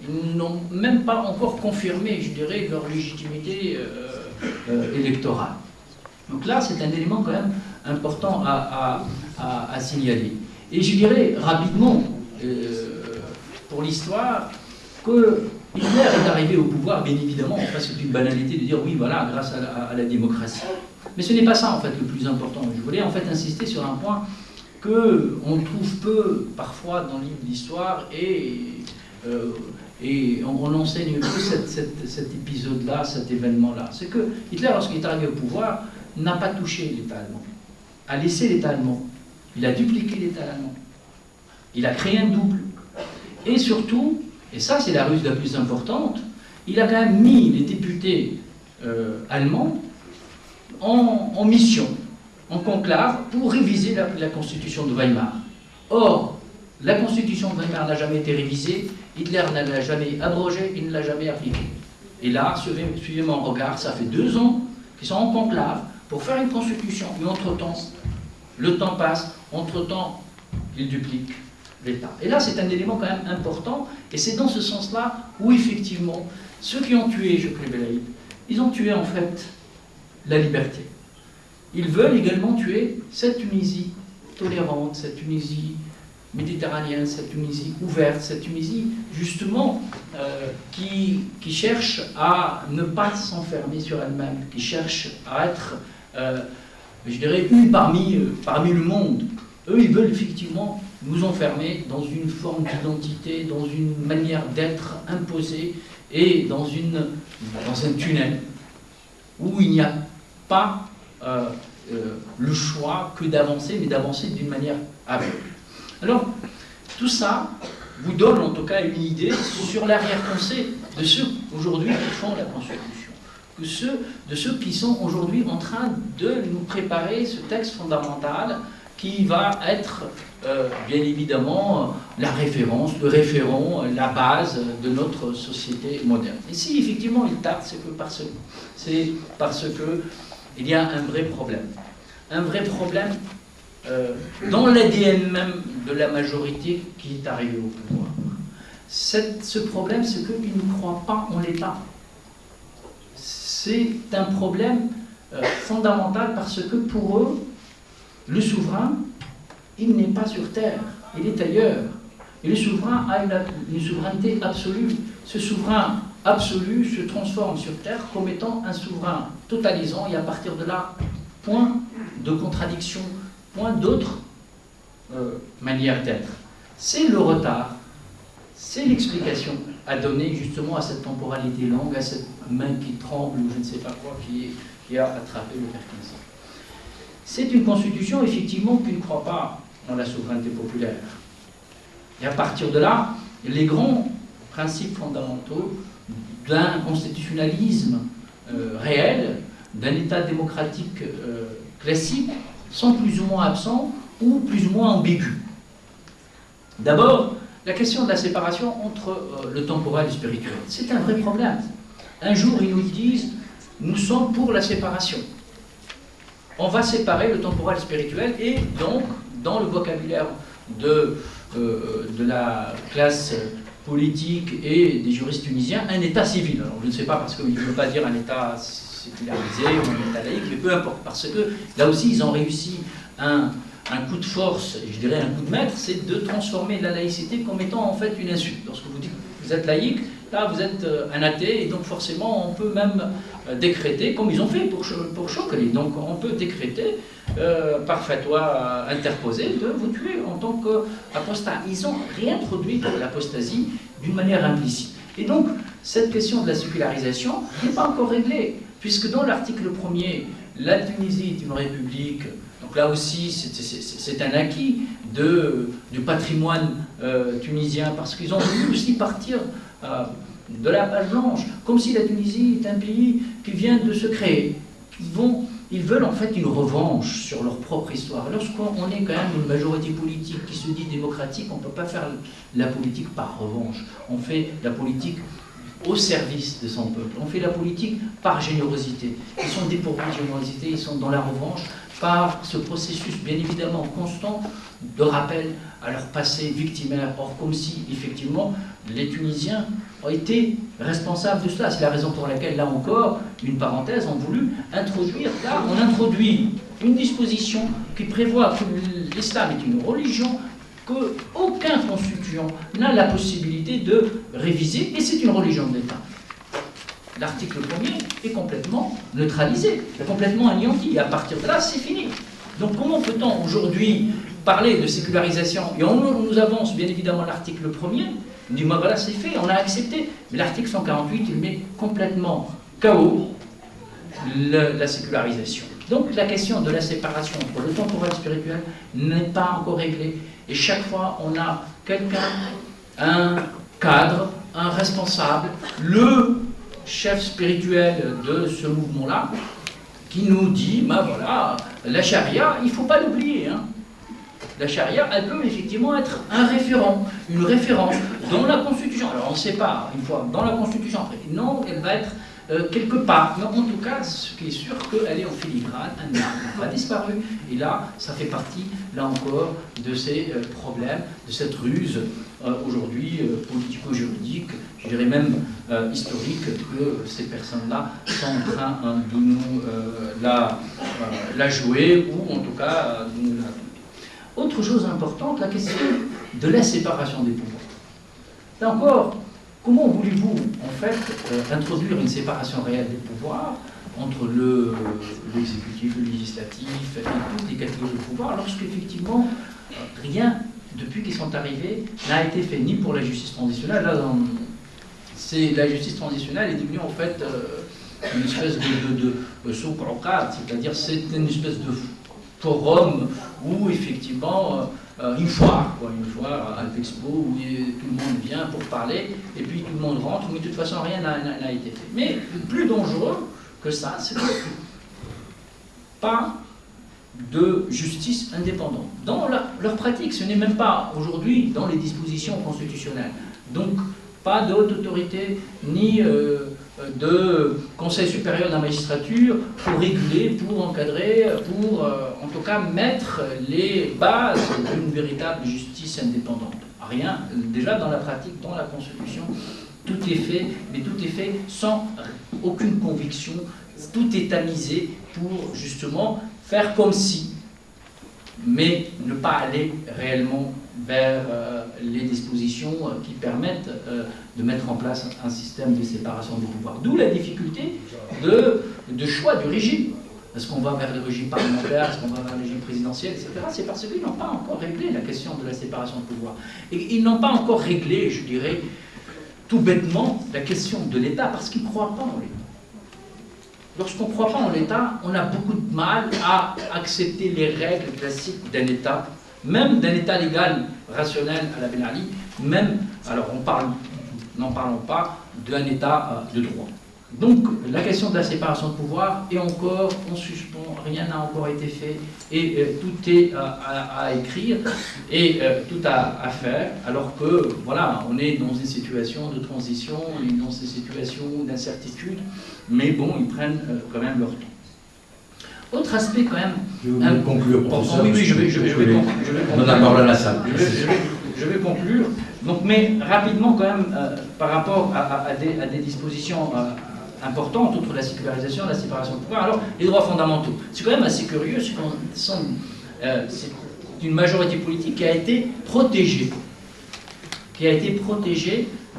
ils n'ont même pas encore confirmé, je dirais, leur légitimité électorale. Donc là, c'est un élément quand même important à signaler. Et je dirais rapidement, pour l'histoire, que Hitler est arrivé au pouvoir, bien évidemment, enfin, c'est une banalité de dire oui, voilà, grâce à la démocratie. Mais ce n'est pas ça, en fait, le plus important. Je voulais, en fait, insister sur un point qu'on trouve peu, parfois, dans le livre d'histoire, et on enseigne peu cet épisode-là, cet événement-là. C'est que Hitler, lorsqu'il est arrivé au pouvoir, n'a pas touché l'État allemand, a laissé l'État allemand. Il a dupliqué l'État allemand. Il a créé un double. Et surtout, et ça c'est la ruse la plus importante, il a quand même mis les députés allemands en mission, en conclave, pour réviser la constitution de Weimar. Or, la constitution de Weimar n'a jamais été révisée, Hitler ne l'a jamais abrogée, il ne l'a jamais appliquée. Et là, suivez mon regard, ça fait 2 ans qu'ils sont en conclave pour faire une constitution, mais entre-temps, le temps passe, entre-temps, ils dupliquent l'État. Et là, c'est un élément quand même important, et c'est dans ce sens-là où, effectivement, ceux qui ont tué Chokri Belaïd, ils ont tué en fait la liberté. Ils veulent également tuer cette Tunisie tolérante, cette Tunisie méditerranéenne, cette Tunisie ouverte, cette Tunisie justement qui cherche à ne pas s'enfermer sur elle-même, qui cherche à être, je dirais, une parmi le monde. Eux, ils veulent effectivement nous enfermer dans une forme d'identité, dans une manière d'être imposée et dans un tunnel où il n'y a pas le choix que d'avancer, mais d'avancer d'une manière aveugle. Alors, tout ça vous donne en tout cas une idée sur l'arrière-pensée de ceux aujourd'hui qui font la Constitution, de ceux qui sont aujourd'hui en train de nous préparer ce texte fondamental qui va être bien évidemment la référence, le référent, la base de notre société moderne. Et si effectivement il tarde, c'est parce que il y a un vrai problème. Un vrai problème dans l'ADN même de la majorité qui est arrivée au pouvoir. Ce problème, c'est qu'ils ne croient pas en l'État. C'est un problème fondamental parce que pour eux, le souverain, il n'est pas sur terre, il est ailleurs. Et le souverain a une souveraineté absolue. Ce souverain absolu se transforme sur terre comme étant un souverain totalisant, et à partir de là, point de contradiction, point d'autre manière d'être. C'est le retard, c'est l'explication à donner justement à cette temporalité longue, à cette main qui tremble ou je ne sais pas quoi qui a attrapé le Parkinson. C'est une constitution effectivement qui ne croit pas en la souveraineté populaire. Et à partir de là, les grands principes fondamentaux d'un constitutionnalisme réel, d'un État démocratique classique, sont plus ou moins absents ou plus ou moins ambigus. D'abord, la question de la séparation entre le temporel et le spirituel. C'est un vrai problème. Un jour, ils nous disent nous sommes pour la séparation. On va séparer le temporel spirituel et donc, dans le vocabulaire de la classe politique et des juristes tunisiens, un État civil. Alors je ne sais pas parce qu'il ne veut pas dire un État sécularisé ou un État laïque, mais peu importe, parce que là aussi ils ont réussi un coup de force, je dirais un coup de maître, c'est de transformer la laïcité comme étant en fait une insulte. Lorsque vous dites que vous êtes laïque, là vous êtes un athée, et donc forcément on peut même décréter, comme ils ont fait pour Chokri, donc on peut décréter par fatwa interposé de vous tuer en tant qu'apostat. Ils ont réintroduit l'apostasie d'une manière implicite. Et donc cette question de la sécularisation n'est pas encore réglée, puisque dans l'article 1er, la Tunisie est une république. Donc là aussi, c'est un acquis du patrimoine tunisien, parce qu'ils ont voulu aussi partir de la page blanche, comme si la Tunisie est un pays qui vient de se créer. Ils veulent en fait une revanche sur leur propre histoire. Lorsqu'on est quand même une majorité politique qui se dit démocratique, on ne peut pas faire la politique par revanche. On fait la politique au service de son peuple. On fait la politique par générosité. Ils sont dépourvus de générosité, ils sont dans la revanche par ce processus bien évidemment constant de rappel à leur passé victimaire. Or, comme si effectivement les Tunisiens ont été responsables de cela. C'est la raison pour laquelle, là encore, une parenthèse, on voulu introduire, là on introduit une disposition qui prévoit que l'islam est une religion qu'aucun constituant n'a la possibilité de réviser, et c'est une religion de l'État. L'article 1er est complètement neutralisé, est complètement anéanti, et à partir de là, c'est fini. Donc comment peut-on aujourd'hui parler de sécularisation? Et on nous avance bien évidemment l'article 1er, on dit, voilà, c'est fait, on a accepté. Mais l'article 148, il met complètement KO la sécularisation. Donc la question de la séparation entre le temporel spirituel n'est pas encore réglée. Et chaque fois, on a quelqu'un, un cadre, un responsable, le chef spirituel de ce mouvement-là, qui nous dit, ben voilà, la charia, il ne faut pas l'oublier. Hein. La charia, elle peut effectivement être un référent, une référence dans la Constitution. Alors on ne sait pas, une fois dans la Constitution, après, non, elle va être quelque part. Mais en tout cas, ce qui est sûr, qu'elle est en filigrane, elle n'a pas disparu. Et là, ça fait partie, là encore, de ces problèmes, de cette ruse, aujourd'hui, politico-juridique, je dirais même historique, que ces personnes-là sont en train de nous la jouer, ou en tout cas, de nous la... Autre chose importante, la question de la séparation des pouvoirs. Là encore, comment voulez-vous, en fait, introduire une séparation réelle des pouvoirs entre l'exécutif, le législatif et toutes les catégories de pouvoir, lorsqu'effectivement, rien, depuis qu'ils sont arrivés, n'a été fait ni pour la justice transitionnelle. Là, la justice transitionnelle est devenue, en fait, une espèce de souq uqad, c'est-à-dire c'est une espèce de forum où, effectivement, une foire à l'Expo, où tout le monde vient pour parler, et puis tout le monde rentre, mais de toute façon rien n'a été fait. Mais plus dangereux que ça, c'est que pas de justice indépendante. Dans leur pratique, ce n'est même pas aujourd'hui dans les dispositions constitutionnelles. Donc pas de haute autorité, ni de Conseil supérieur de la magistrature pour réguler, pour encadrer, pour en tout cas mettre les bases d'une véritable justice indépendante. Rien, déjà dans la pratique, dans la Constitution, tout est fait, mais tout est fait sans aucune conviction, tout est tamisé pour justement faire comme si, mais ne pas aller réellement vers les dispositions qui permettent de mettre en place un système de séparation des pouvoirs. D'où la difficulté de choix du régime. Est-ce qu'on va vers le régime parlementaire, est-ce qu'on va vers le régime présidentiel, etc. C'est parce qu'ils n'ont pas encore réglé la question de la séparation de pouvoir. Et ils n'ont pas encore réglé, je dirais, tout bêtement, la question de l'État, parce qu'ils ne croient pas en l'État. Lorsqu'on ne croit pas en l'État, on a beaucoup de mal à accepter les règles classiques d'un État, même d'un État légal, rationnel à la Ben Ali, même, alors n'en parlons pas d'un État de droit. Donc la question de la séparation de pouvoir est encore en suspens, rien n'a encore été fait et tout est à écrire et tout à faire, alors que voilà, on est dans une situation de transition, on est dans une situation d'incertitude, mais bon, ils prennent quand même leur temps. Autre aspect quand même... Je vais conclure, professeur. Oui, je vais conclure. On en a parlé à la salle. Je vais conclure. Donc, mais rapidement quand même, par rapport à des dispositions importantes, outre la sécularisation, la séparation de pouvoir, alors les droits fondamentaux. C'est quand même assez curieux, c'est une majorité politique qui a été protégée.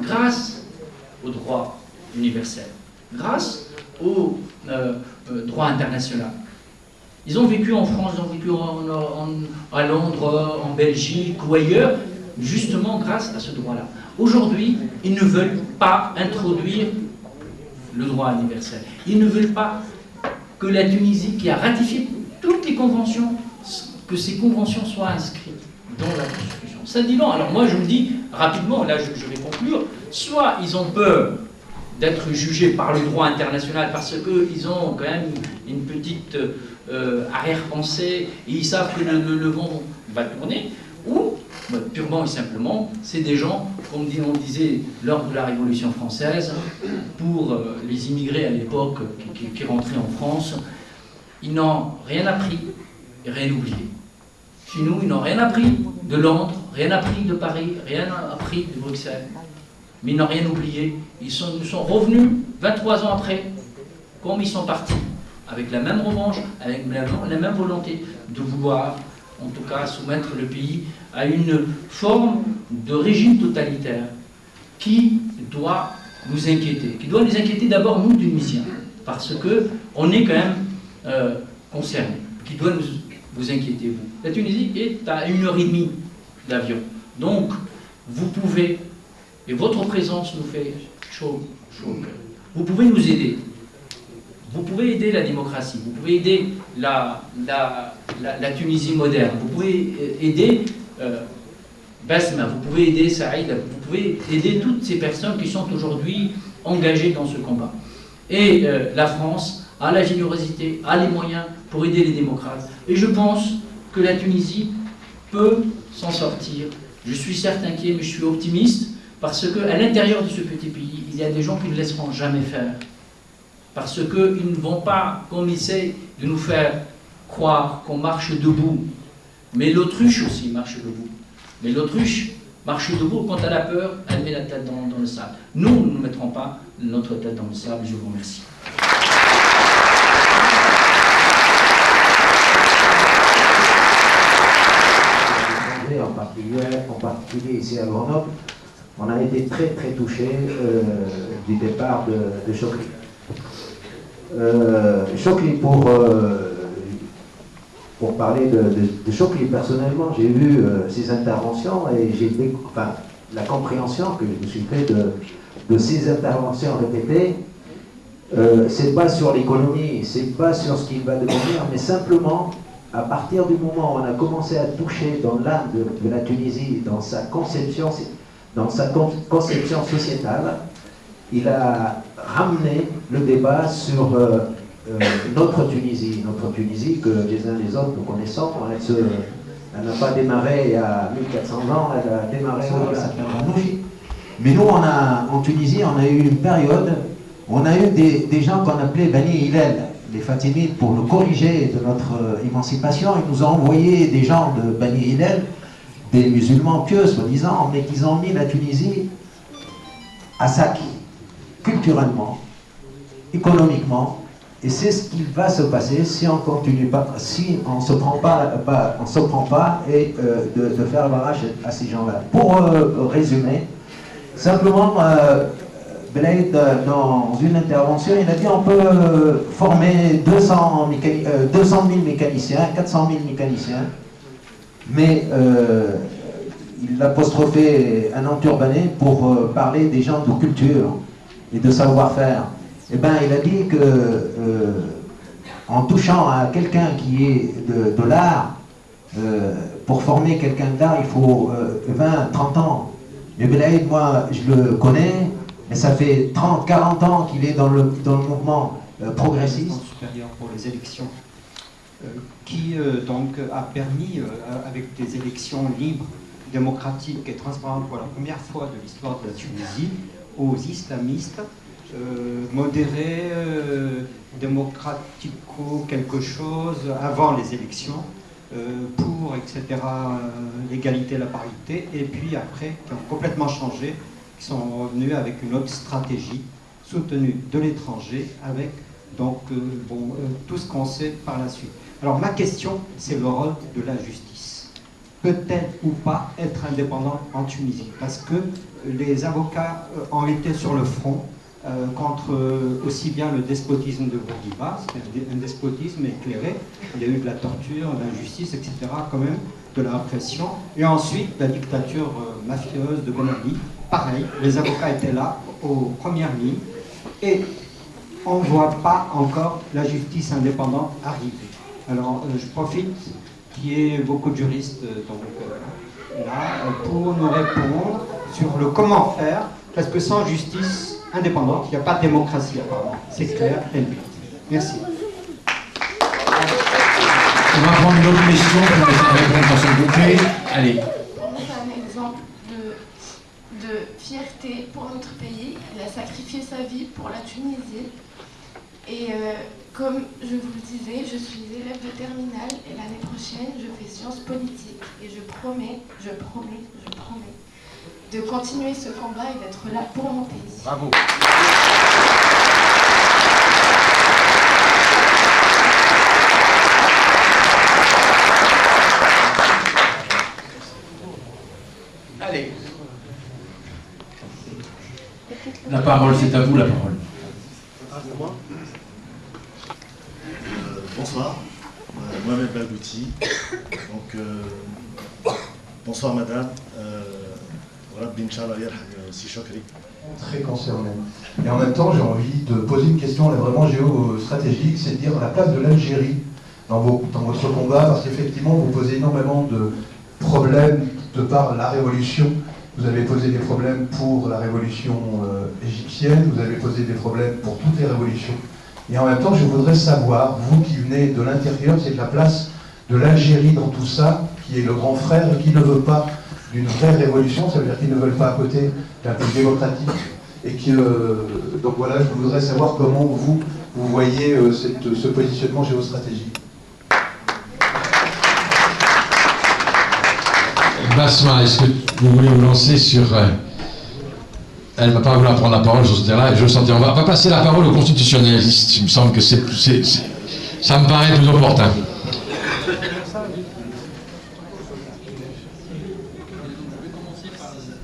Grâce au droit universel, grâce au droit international. Ils ont vécu en France, ils ont vécu à Londres, en Belgique ou ailleurs, justement grâce à ce droit-là. Aujourd'hui, ils ne veulent pas introduire le droit universel. Ils ne veulent pas que la Tunisie, qui a ratifié toutes les conventions, que ces conventions soient inscrites dans la Constitution. Ça dit long. Alors moi, je me dis, rapidement, là je vais conclure, soit ils ont peur d'être jugés par le droit international parce qu'ils ont quand même une petite arrière-pensée et ils savent que le vent va tourner, ou purement et simplement, c'est des gens, comme on disait lors de la Révolution française, pour les immigrés à l'époque qui rentraient en France, ils n'ont rien appris et rien oublié. Chez nous, ils n'ont rien appris de Londres, rien appris de Paris, rien appris de Bruxelles. Mais ils n'ont rien oublié. Ils sont revenus 23 ans après, comme ils sont partis, avec la même revanche, avec la même volonté de vouloir, en tout cas, soumettre le pays à une forme de régime totalitaire qui doit nous inquiéter. Qui doit nous inquiéter d'abord, nous, Tunisiens, parce qu'on est quand même concernés. Qui doit vous inquiéter, vous. La Tunisie est à 1h30 d'avion. Donc, vous pouvez, et votre présence nous fait chaud au cœur. Vous pouvez nous aider. Vous pouvez aider la démocratie. Vous pouvez aider la Tunisie moderne. Vous pouvez aider Basma. Vous pouvez aider Saïd. Vous pouvez aider toutes ces personnes qui sont aujourd'hui engagées dans ce combat. Et la France a la générosité, a les moyens pour aider les démocrates. Et je pense que la Tunisie peut s'en sortir. Je suis certes inquiet, mais je suis optimiste, parce qu'à l'intérieur de ce petit pays, il y a des gens qui ne laisseront jamais faire. Parce qu'ils ne vont pas, comme ils essaient de nous faire croire qu'on marche debout. Mais l'autruche aussi marche debout. Mais l'autruche marche debout, quand elle a peur, elle met la tête dans le sable. Nous, nous ne mettrons pas notre tête dans le sable. Je vous remercie. En particulier ici à Grenoble, on a été très touchés du départ de Chokri. Chokri, pour parler de Chokri, personnellement, j'ai vu ses interventions et j'ai la compréhension que je me suis fait de ses interventions répétées. C'est pas sur l'économie, c'est pas sur ce qu'il va devenir, mais simplement à partir du moment où on a commencé à toucher dans l'âme de la Tunisie, dans sa conception sociétale, il a ramené le débat sur notre Tunisie que les uns les autres nous connaissons. Elle n'a pas démarré il y a 1400 ans, elle a démarré aujourd'hui. Mais nous, en Tunisie, on a eu une période, on a eu des gens qu'on appelait Bani Hillel, les Fatimides, pour nous corriger de notre émancipation. Ils nous ont envoyé des gens de Bani Hillel, des musulmans pieux, soi-disant, mais qu'ils ont mis la Tunisie à sac, culturellement, économiquement, et c'est ce qui va se passer si on continue pas, si on se prend pas et de faire barrage à ces gens-là. Pour résumer, simplement, Belaïd, dans une intervention, il a dit on peut former 200 000 mécaniciens, 400 000 mécaniciens, mais il apostrophait un enturbané pour parler des gens de culture et de savoir-faire. Eh bien, il a dit que en touchant à quelqu'un qui est de l'art, pour former quelqu'un d'art, il faut 20-30 ans. Mais Belaïd, moi, je le connais, mais ça fait 30, 40 ans qu'il est dans le mouvement progressiste. Supérieur pour les élections, qui donc a permis, avec des élections libres, démocratiques et transparentes pour la première fois de l'histoire de la Tunisie, aux islamistes, modérés, démocratico quelque chose, avant les élections, pour, etc., l'égalité, la parité, et puis après, qui ont complètement changé, qui sont revenus avec une autre stratégie, soutenue de l'étranger, avec donc tout ce qu'on sait par la suite. Alors ma question, c'est le rôle de la justice. Peut-elle ou pas être indépendante en Tunisie? Parce que les avocats ont été sur le front contre aussi bien le despotisme de Bourguiba, c'était un despotisme éclairé, il y a eu de la torture, de l'injustice, etc., quand même, de la répression, et ensuite la dictature mafieuse de Ben Ali, pareil, les avocats étaient là, aux premières lignes, et on ne voit pas encore la justice indépendante arriver. Alors je profite qu'il y ait beaucoup de juristes là pour nous répondre sur le comment faire, parce que sans justice indépendante, il n'y a pas de démocratie apparemment. C'est clair et net. Merci. On va prendre une autre question pour répondre à ce bouquet. Allez. Pour nous, c'est un exemple de fierté pour notre pays. Il a sacrifié sa vie pour la Tunisie. Et comme je vous le disais, je suis élève de terminale et l'année prochaine, je fais sciences politiques. Et je promets de continuer ce combat et d'être là pour mon pays. Bravo. Allez. La parole, c'est à vous la parole. Bonsoir, Mohamed Bagouti. Donc, bonsoir madame. Très concerné. Et en même temps, j'ai envie de poser une question là, vraiment géostratégique, c'est de dire la place de l'Algérie dans votre combat, parce qu'effectivement, vous posez énormément de problèmes de par la révolution. Vous avez posé des problèmes pour la révolution égyptienne, vous avez posé des problèmes pour toutes les révolutions. Et en même temps, je voudrais savoir, vous qui venez de l'intérieur, c'est de la place de l'Algérie dans tout ça, qui est le grand frère et qui ne veut pas d'une vraie révolution, ça veut dire qu'ils ne veulent pas à côté d'un pays démocratique. Et donc voilà, je voudrais savoir comment vous voyez ce positionnement géostratégique. Basma, est-ce que vous voulez vous lancer sur... Elle ne va pas vouloir prendre la parole sur ce terrain, je le sentais. On va pas passer la parole aux constitutionnalistes, il me semble que ça me paraît plus opportun.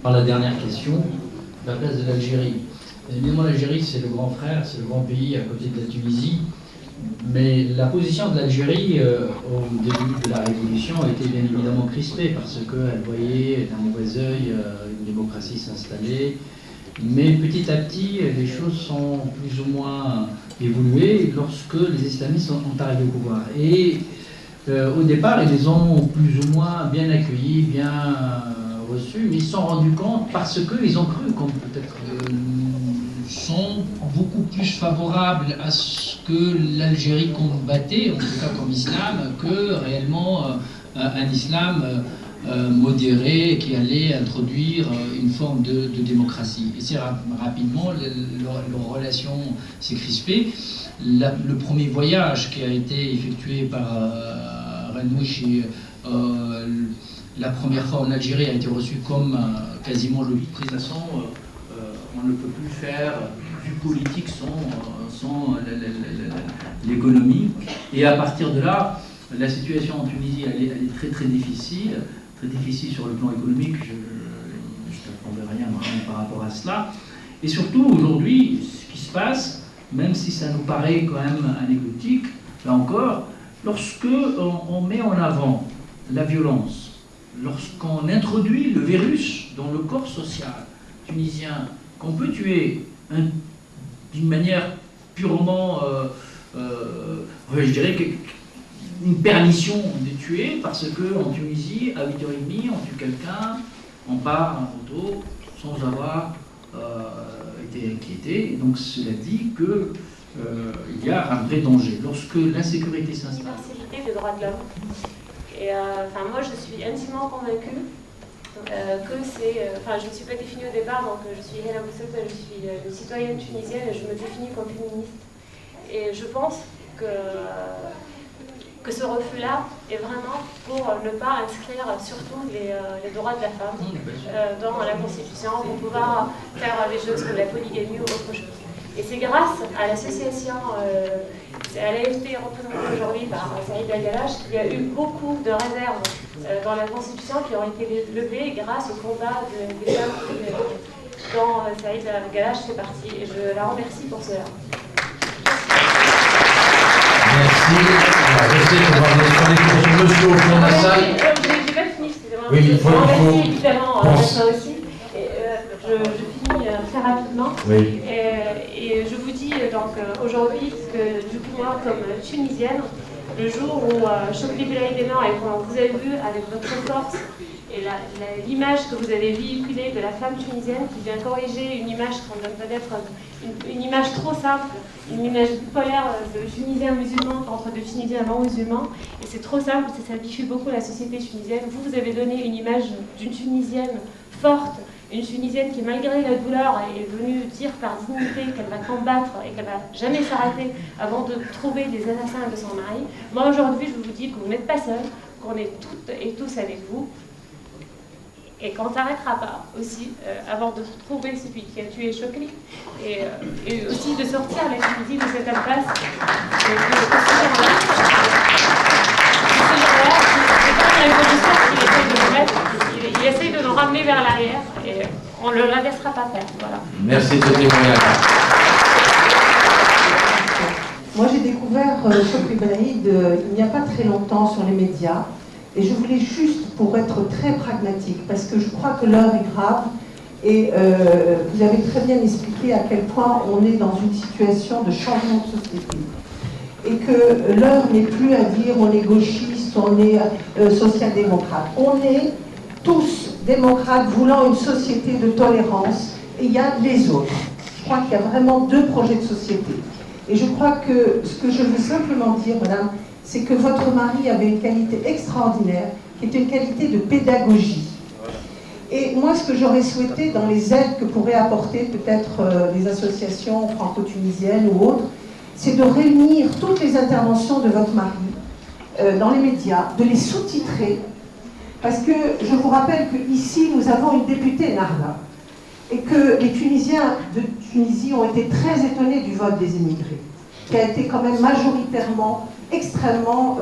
Par la dernière question, la place de l'Algérie. Évidemment, l'Algérie, c'est le grand frère, c'est le grand pays à côté de la Tunisie. Mais la position de l'Algérie au début de la Révolution a été bien évidemment crispée parce qu'elle voyait d'un mauvais œil une démocratie s'installer. Mais petit à petit, les choses sont plus ou moins évoluées lorsque les islamistes sont arrivés au pouvoir. Et au départ, ils les ont plus ou moins bien accueillis, bien reçus, mais ils se sont rendus compte parce qu'ils ont cru, comme peut-être sont beaucoup plus favorables à ce que l'Algérie combattait, en tout cas comme islam, que réellement un islam modéré qui allait introduire une forme de démocratie. Et c'est rapidement, leur relation s'est crispée. Le premier voyage qui a été effectué par Renouch, la première fois en Algérie, a été reçu comme quasiment le prix de façon. On ne peut plus faire du politique sans l'économie. Et à partir de là, la situation en Tunisie, elle est très très difficile sur le plan économique. Je ne t'apprendrai rien par rapport à cela. Et surtout, aujourd'hui, ce qui se passe, même si ça nous paraît quand même anecdotique, là encore, lorsque on met en avant la violence, lorsqu'on introduit le virus dans le corps social tunisien, qu'on peut tuer d'une manière purement, je dirais, une permission de tuer, parce qu'en Tunisie, à 8h30, on tue quelqu'un, on part en photo, sans avoir été inquiété. Et donc cela dit que il y a un vrai danger. Lorsque l'insécurité s'installe. Des droits de l'homme. Et moi, je suis intimement convaincue que c'est... je ne suis pas définie au départ, donc je suis Hélène Bousset, je suis une citoyenne tunisienne et je me définis comme féministe. Et je pense que ce refus-là est vraiment pour ne pas inscrire surtout les droits de la femme dans la Constitution, pour pouvoir faire des choses comme la polygamie ou autre chose. Et c'est grâce à l'association, à l'AFP représentée aujourd'hui par Saïd Agalache, qu'il y a eu beaucoup de réserves dans la Constitution qui ont été levées grâce au combat des femmes dont Saïd Agalache fait partie. Et je la remercie pour cela. Merci. Je sais qu'on va sur monsieur au fond de la salle. J'ai pas fini, excusez-moi. Oui, il faut. Je remercie évidemment ça aussi. Je finis très rapidement. Oui. Et je vous dis donc aujourd'hui que du coup moi comme tunisienne, le jour où Chokri Belaïdena et comme vous avez vu avec votre force et l'image que vous avez véhiculée de la femme tunisienne qui vient corriger une image qu'on donne peut-être une image trop simple, une image bipolaire de Tunisien musulman contre de Tunisiens non musulmans, et c'est trop simple, ça simplifie beaucoup la société tunisienne. Vous avez donné une image d'une Tunisienne forte, une Tunisienne qui, malgré la douleur, est venue dire par dignité qu'elle va combattre et qu'elle va jamais s'arrêter avant de trouver des assassins de son mari. Moi, aujourd'hui, je vous dis que vous n'êtes pas seuls, qu'on est toutes et tous avec vous, et qu'on ne s'arrêtera pas aussi avant de trouver celui qui a tué Chokri, et aussi de sortir la Tunisie de cette impasse. Il essaye de nous ramener vers l'arrière et on ne le laissera pas faire. Voilà. Merci de ce témoignage. Moi j'ai découvert Chokri Belaïd il n'y a pas très longtemps sur les médias et je voulais juste, pour être très pragmatique, parce que je crois que l'heure est grave et vous avez très bien expliqué à quel point on est dans une situation de changement de société. Et que l'heure n'est plus à dire on est gauchiste, on est social-démocrate. On est tous démocrates voulant une société de tolérance et il y a les autres. Je crois qu'il y a vraiment deux projets de société. Et je crois que ce que je veux simplement dire, madame, c'est que votre mari avait une qualité extraordinaire, qui est une qualité de pédagogie. Et moi, ce que j'aurais souhaité dans les aides que pourraient apporter peut-être les associations franco-tunisiennes ou autres, c'est de réunir toutes les interventions de votre mari dans les médias, de les sous-titrer, parce que je vous rappelle qu'ici, nous avons une députée, Narda, et que les Tunisiens de Tunisie ont été très étonnés du vote des immigrés, qui a été quand même majoritairement, extrêmement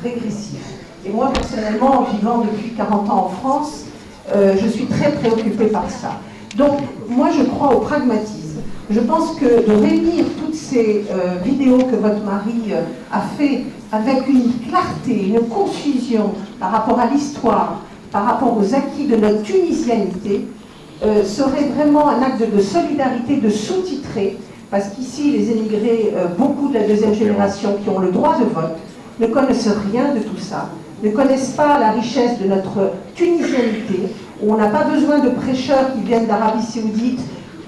régressif. Et moi, personnellement, en vivant depuis 40 ans en France, je suis très préoccupée par ça. Donc, moi, je crois au pragmatisme. Je pense que de réunir toutes ces vidéos que votre mari a fait avec une clarté, une confusion par rapport à l'histoire, par rapport aux acquis de notre tunisianité, serait vraiment un acte de solidarité, de sous-titrer, parce qu'ici, les émigrés, beaucoup de la deuxième génération qui ont le droit de vote, ne connaissent rien de tout ça, ne connaissent pas la richesse de notre tunisianité, où on n'a pas besoin de prêcheurs qui viennent d'Arabie Saoudite,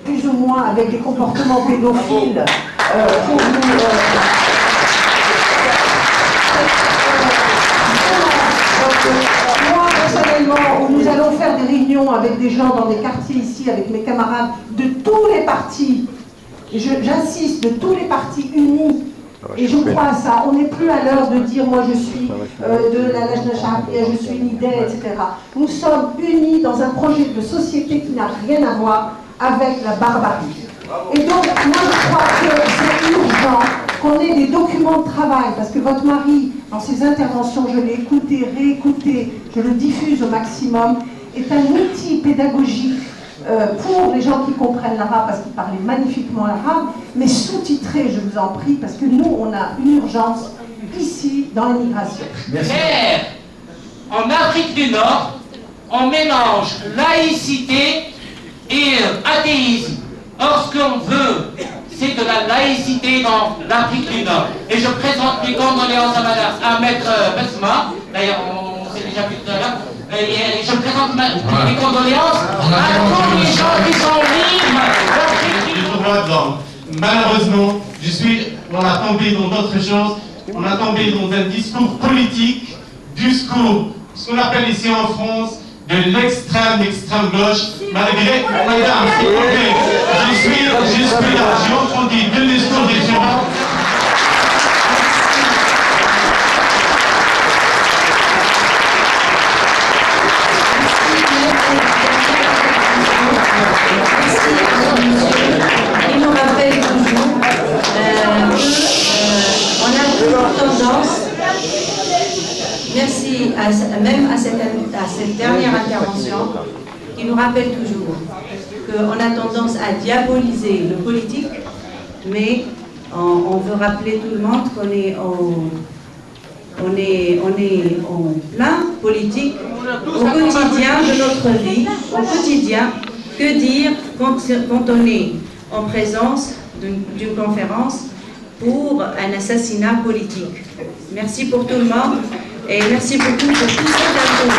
plus ou moins avec des comportements pédophiles, pour nous... Moi, personnellement, nous allons faire des réunions avec des gens dans des quartiers ici, avec mes camarades de tous les partis, j'insiste, de tous les partis unis, et je crois à ça. On n'est plus à l'heure de dire moi je suis de la Lajna Charabia, je suis une idée, etc. Nous sommes unis dans un projet de société qui n'a rien à voir avec la barbarie. Et donc, moi je crois que c'est urgent qu'on ait des documents de travail, parce que votre mari, dans ses interventions, je l'ai écouté, réécouté, je le diffuse au maximum, est un outil pédagogique pour les gens qui comprennent l'arabe, parce qu'il parlait magnifiquement l'arabe, mais sous-titré, je vous en prie, parce que nous, on a une urgence ici, dans l'immigration. Mais en Afrique du Nord, on mélange laïcité et athéisme. Or, ce qu'on veut, c'est de la laïcité dans l'Afrique du Nord. Et je présente mes condoléances à Maître Besma, d'ailleurs on s'est déjà vu tout à l'heure, Et je présente mes condoléances à tous les gens qui sont libres. Malheureusement, on a tombé dans d'autres choses. On a tombé dans un discours politique, ce qu'on appelle ici en France, de l'extrême gauche. Malgré, madame, s'il vous plaît, je suis là, j'ai entendu deux discours différents. Il nous rappelle toujours qu'on a toujours tendance, merci même à cette dernière intervention, qui nous rappelle toujours qu'on a tendance à diaboliser le politique, mais on veut rappeler tout le monde qu'on est en plein politique au quotidien de notre vie, au quotidien. Que dire quand on est en présence d'une conférence pour un assassinat politique? Merci pour tout le monde et merci beaucoup pour tout cet input.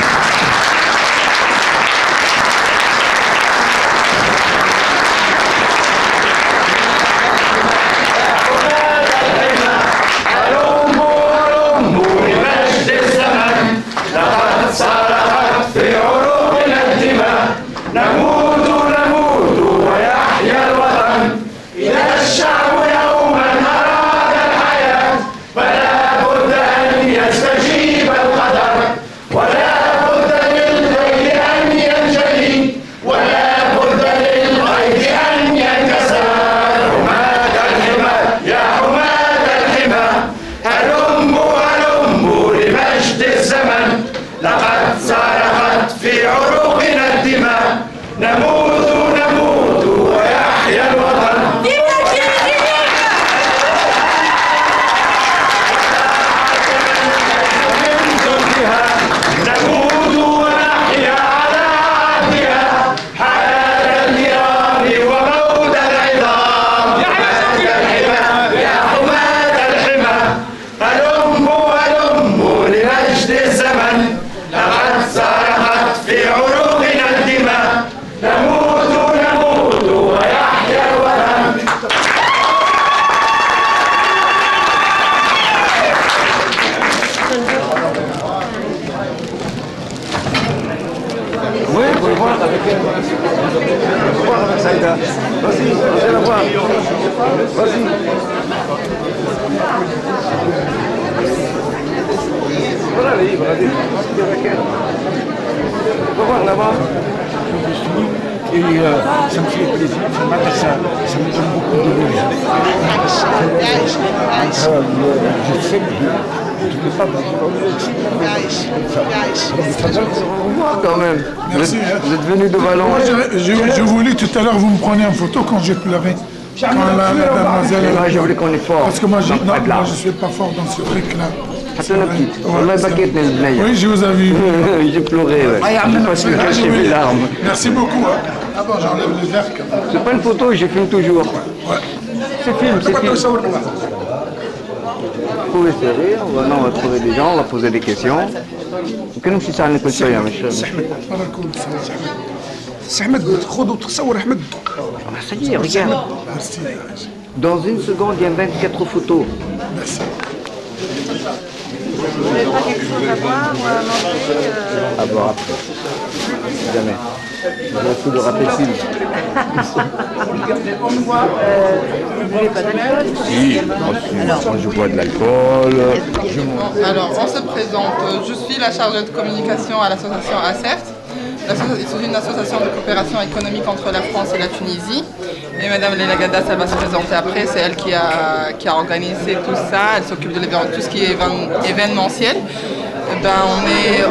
Ça me fait plaisir, ça me donne beaucoup de je sais que tu ne peux pas quand même. Merci. Vous êtes venu de Valence. Je voulais tout à l'heure, vous me preniez en photo quand j'ai pleuré. Quand la mademoiselle. Je voulais qu'on est fort. Parce que moi, je ne suis pas fort dans ce truc-là. Oui, je vous ai vu. J'ai pleuré. Parce que j'ai vu les larmes. Merci beaucoup. Ah bon, j'enlève les verres. C'est pas une photo, je filme toujours. C'est film, c'est film. Vous pouvez se rire, maintenant on va trouver des gens, on va poser des questions. كانوا شي ساعة نقول شوية مش سي أحمد خذ وتصور أحمد. Ça y est, regarde. Dans une seconde, il y a 24 photos. Merci. Vous n'avez pas quelque chose à boire ou à manger À boire après. Jamais. Merci de rappeler le film. Vous ne buvez pas d'alcool? Si, moi je bois de l'alcool. Alors, on se présente. Je suis la chargée de communication à l'association ACEFT. C'est une association de coopération économique entre la France et la Tunisie. Et Madame Leila Gadas, elle va se présenter après. C'est elle qui a organisé tout ça. Elle s'occupe de tout ce qui est événementiel.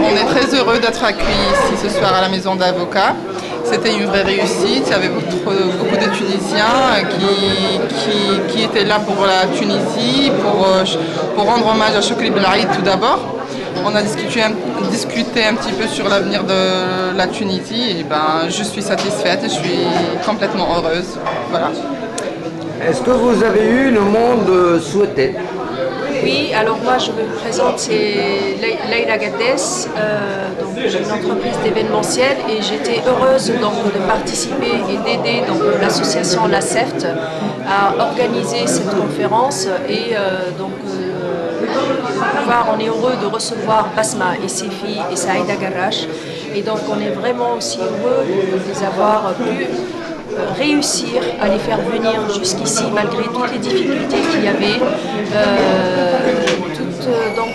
On est très heureux d'être accueillis ici ce soir à la maison d'avocats. C'était une vraie réussite. Il y avait beaucoup de Tunisiens qui étaient là pour la Tunisie, pour rendre hommage à Chokri Belaïd tout d'abord. On a discuté un petit peu sur l'avenir de la Tunisie et je suis satisfaite et je suis complètement heureuse. Voilà. Est-ce que vous avez eu le monde souhaité? Oui, alors moi je me présente, c'est Leïla Gadès, donc j'ai une entreprise d'événementiel et j'étais heureuse donc, de participer et d'aider l'association La CEFT à organiser cette conférence et on est heureux de recevoir Basma et ses filles et Saïda Garrash et donc on est vraiment aussi heureux de les avoir pu réussir à les faire venir jusqu'ici malgré toutes les difficultés qu'il y avait, pour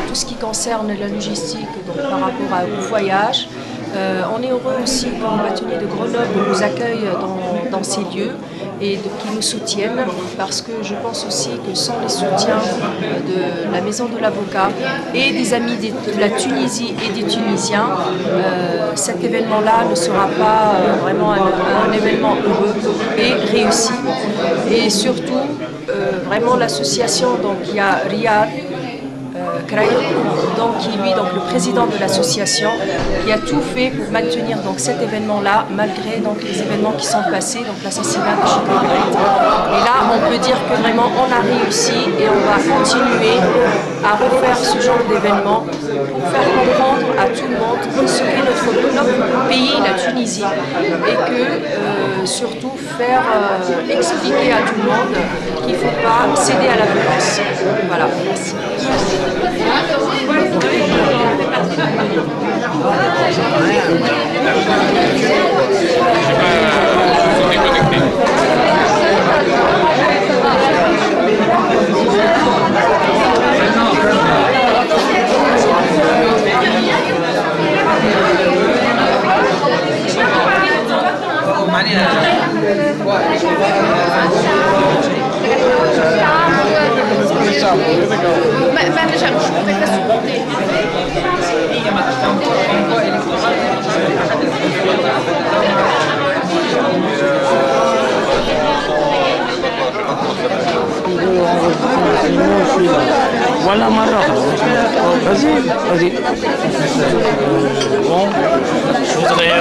tout ce qui concerne la logistique par rapport au voyage. On est heureux aussi que le bâtonnier de Grenoble nous accueille dans ces lieux et qu'ils nous soutiennent parce que je pense aussi que sans les soutiens de la Maison de l'Avocat et des amis de la Tunisie et des Tunisiens, cet événement-là ne sera pas vraiment un événement heureux et réussi. Et surtout, vraiment l'association, donc il y a Riyad qui est lui le président de l'association, qui a tout fait pour maintenir donc cet événement-là malgré donc les événements qui sont passés, donc l'assassinat de Chokri Belaïd. Et là, on peut dire que vraiment on a réussi et on va continuer à refaire ce genre d'événement pour faire comprendre à tout le monde ce qu'est notre pays, la Tunisie, et que surtout faire expliquer à tout le monde qu'il ne faut pas céder à la violence. Voilà, merci. Voilà Maroc. Vas-y. Bon, je voudrais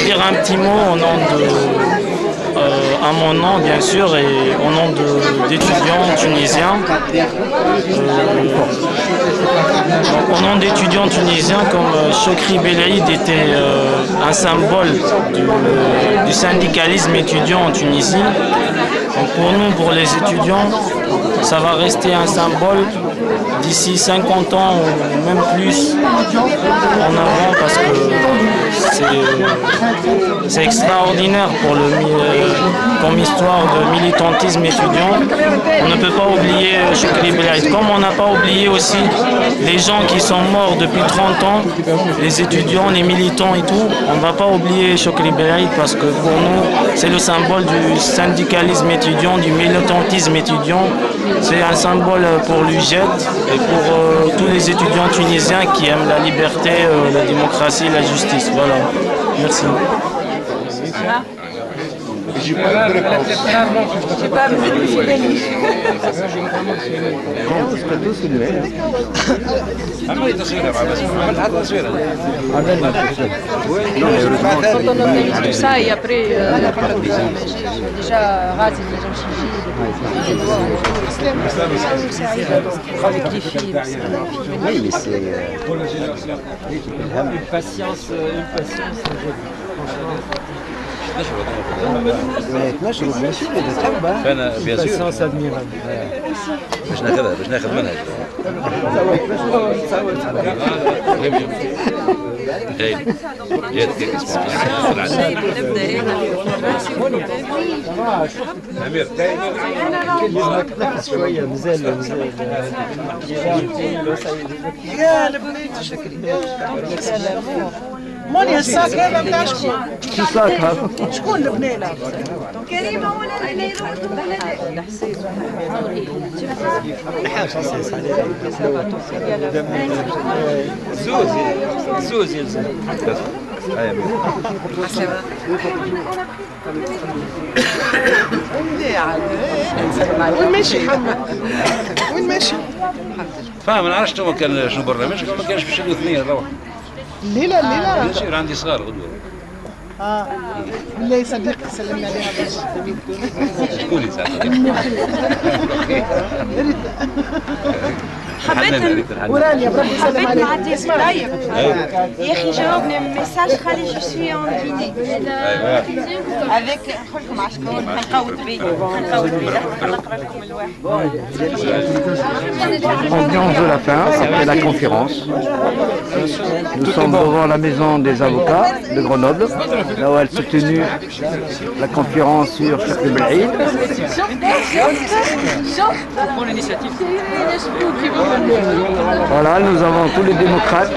dire un petit mot au nom à mon nom bien sûr et au nom d'étudiants tunisiens. Au nom d'étudiants tunisiens, comme Chokri Belaïd était un symbole du syndicalisme étudiant en Tunisie. Donc pour nous, pour les étudiants, ça va rester un symbole d'ici 50 ans ou même plus en avant parce que c'est extraordinaire comme histoire de militantisme étudiant. On ne peut pas oublier Chokri Belaïd, comme on n'a pas oublié aussi les gens qui sont morts depuis 30 ans, les étudiants, les militants et tout. On ne va pas oublier Chokri Belaïd parce que pour nous, c'est le symbole du syndicalisme étudiant, du militantisme étudiant. C'est un symbole pour l'UJET et pour tous les étudiants tunisiens qui aiment la liberté, la démocratie, la justice. Voilà. Merci. J'ai pas amené de fidélité. Quand on organise tout ça et après, déjà Razi, avec les filles. Oui, mais c'est une patience. باش ناخذ منهج جيد نفس شويه مازال يا البنات موني الساك هذا بتاع شكون؟ شو ساك هذا؟ شكون البنات؟ كريمه ولا الحسين زوز يلزم وين ماشي وين ماشي؟ فاهم ما نعرفش تو كان شنو برنامج ما كانش باش الاثنين نروح الليله يصير عندي صغار غدوه بالله صديقي سلمنا عليها برشا. شكون صاحبي؟ حبيت نعطي لايف يا اخي جاوبني ميساج خلي جو سوي اون غيني هذاك نقول لكم على شكون نقود بيه نقرا لكم الواحد. Ambiance de la fin, après la conférence. Nous sommes devant la maison des avocats de Grenoble, là où elle s'est tenue la conférence sur Chokri Belaïd. Voilà, nous avons tous les démocrates.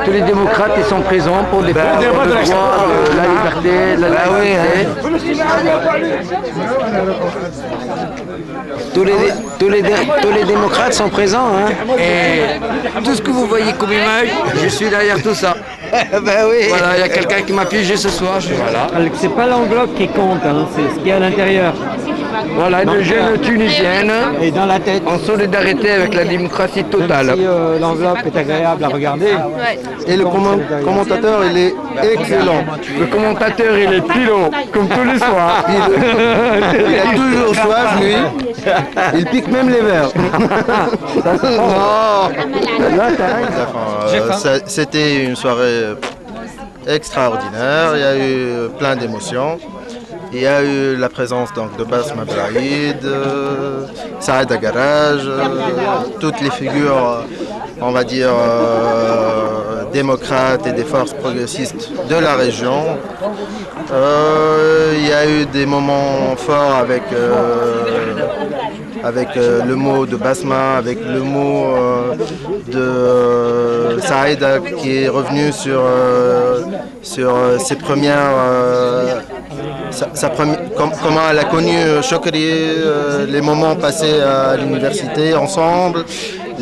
Tous les démocrates ils sont présents pour défendre le droit, la liberté, la laïcité. Tous les démocrates sont présents. Hein. Et tout ce que vous voyez comme image, je suis derrière tout ça. Ben oui. Voilà, il y a quelqu'un qui m'a piégé ce soir. Voilà. C'est pas l'enveloppe qui compte, hein, c'est ce qu'il y a à l'intérieur. Voilà, une jeune tunisienne et dans la tête. En solidarité avec la démocratie totale. Même si l'enveloppe est agréable à regarder. Et le commentateur, il est excellent. Le commentateur, il est pilot, comme tous les soirs. Il a toujours soif, lui. Il pique même les verres. C'était une soirée extraordinaire. Il y a eu plein d'émotions. Il y a eu la présence donc, de Basma Belaïd, Saïd Agaraj, toutes les figures, on va dire, démocrates et des forces progressistes de la région. Il y a eu des moments forts avec le mot de Basma, avec le mot de Saïd qui est revenu sur ses premières... comment elle a connu Chokri, les moments passés à l'université ensemble,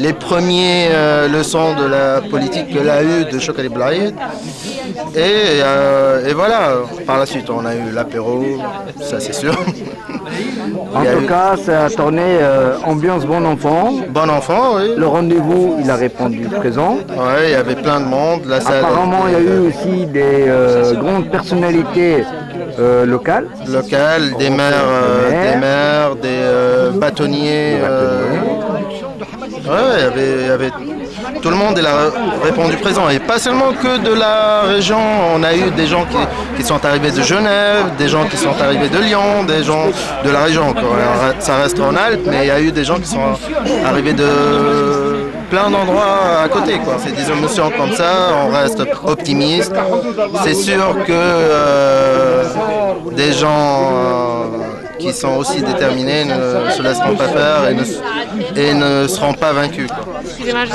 les premières leçons de la politique qu'elle a eues de Chokri Belaïd. Et voilà, par la suite on a eu l'apéro, ça c'est sûr. En tout cas, ça a tourné ambiance bon enfant. Bon enfant, oui. Le rendez-vous, il a répondu présent. Oui, il y avait plein de monde. La salle apparemment, il y a eu aussi des grandes personnalités locales. Des maires, des bâtonniers. Ouais, il y avait tout le monde, il a répondu présent. Et pas seulement que de la région, on a eu des gens qui sont arrivés de Genève, des gens qui sont arrivés de Lyon, des gens de la région. Ça reste en Alpes, mais il y a eu des gens qui sont arrivés de plein d'endroits à côté. C'est des émotions comme ça, on reste optimiste. C'est sûr que des gens qui sont aussi déterminés ne se laisseront pas faire et ne seront pas vaincus. Excusez-moi, je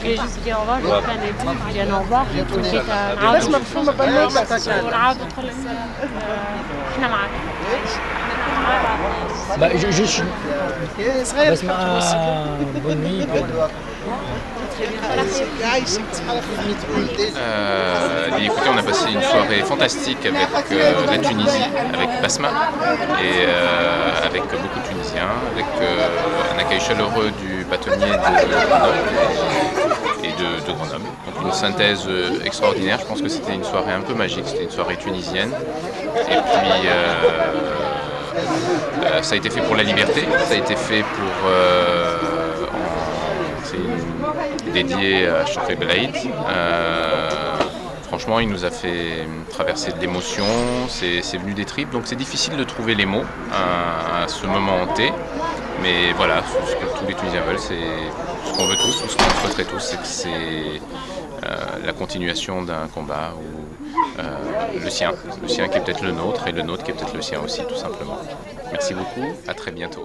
vais juste dire au revoir, je vais prendre les coups, je dis au revoir, بس مفهومة بالنص ونعاود نقول لك احنا معاك. Je suis bonne nuit. Écoutez, on a passé une soirée fantastique avec la Tunisie, avec Basma, et avec beaucoup de Tunisiens, avec un accueil chaleureux du bâtonnier de Grenoble et de Grenoble. Donc une synthèse extraordinaire, je pense que c'était une soirée un peu magique, c'était une soirée tunisienne. Et puis ça a été fait pour la liberté, ça a été fait pour... dédié à Chokri Belaïd. Franchement, il nous a fait traverser de l'émotion, c'est venu des tripes, donc c'est difficile de trouver les mots à ce moment T. Mais voilà, ce que tous les Tunisiens veulent, c'est ce qu'on veut tous, ce qu'on souhaiterait tous, c'est que c'est la continuation d'un combat ou le sien qui est peut-être le nôtre et le nôtre qui est peut-être le sien aussi, tout simplement. Merci beaucoup, à très bientôt.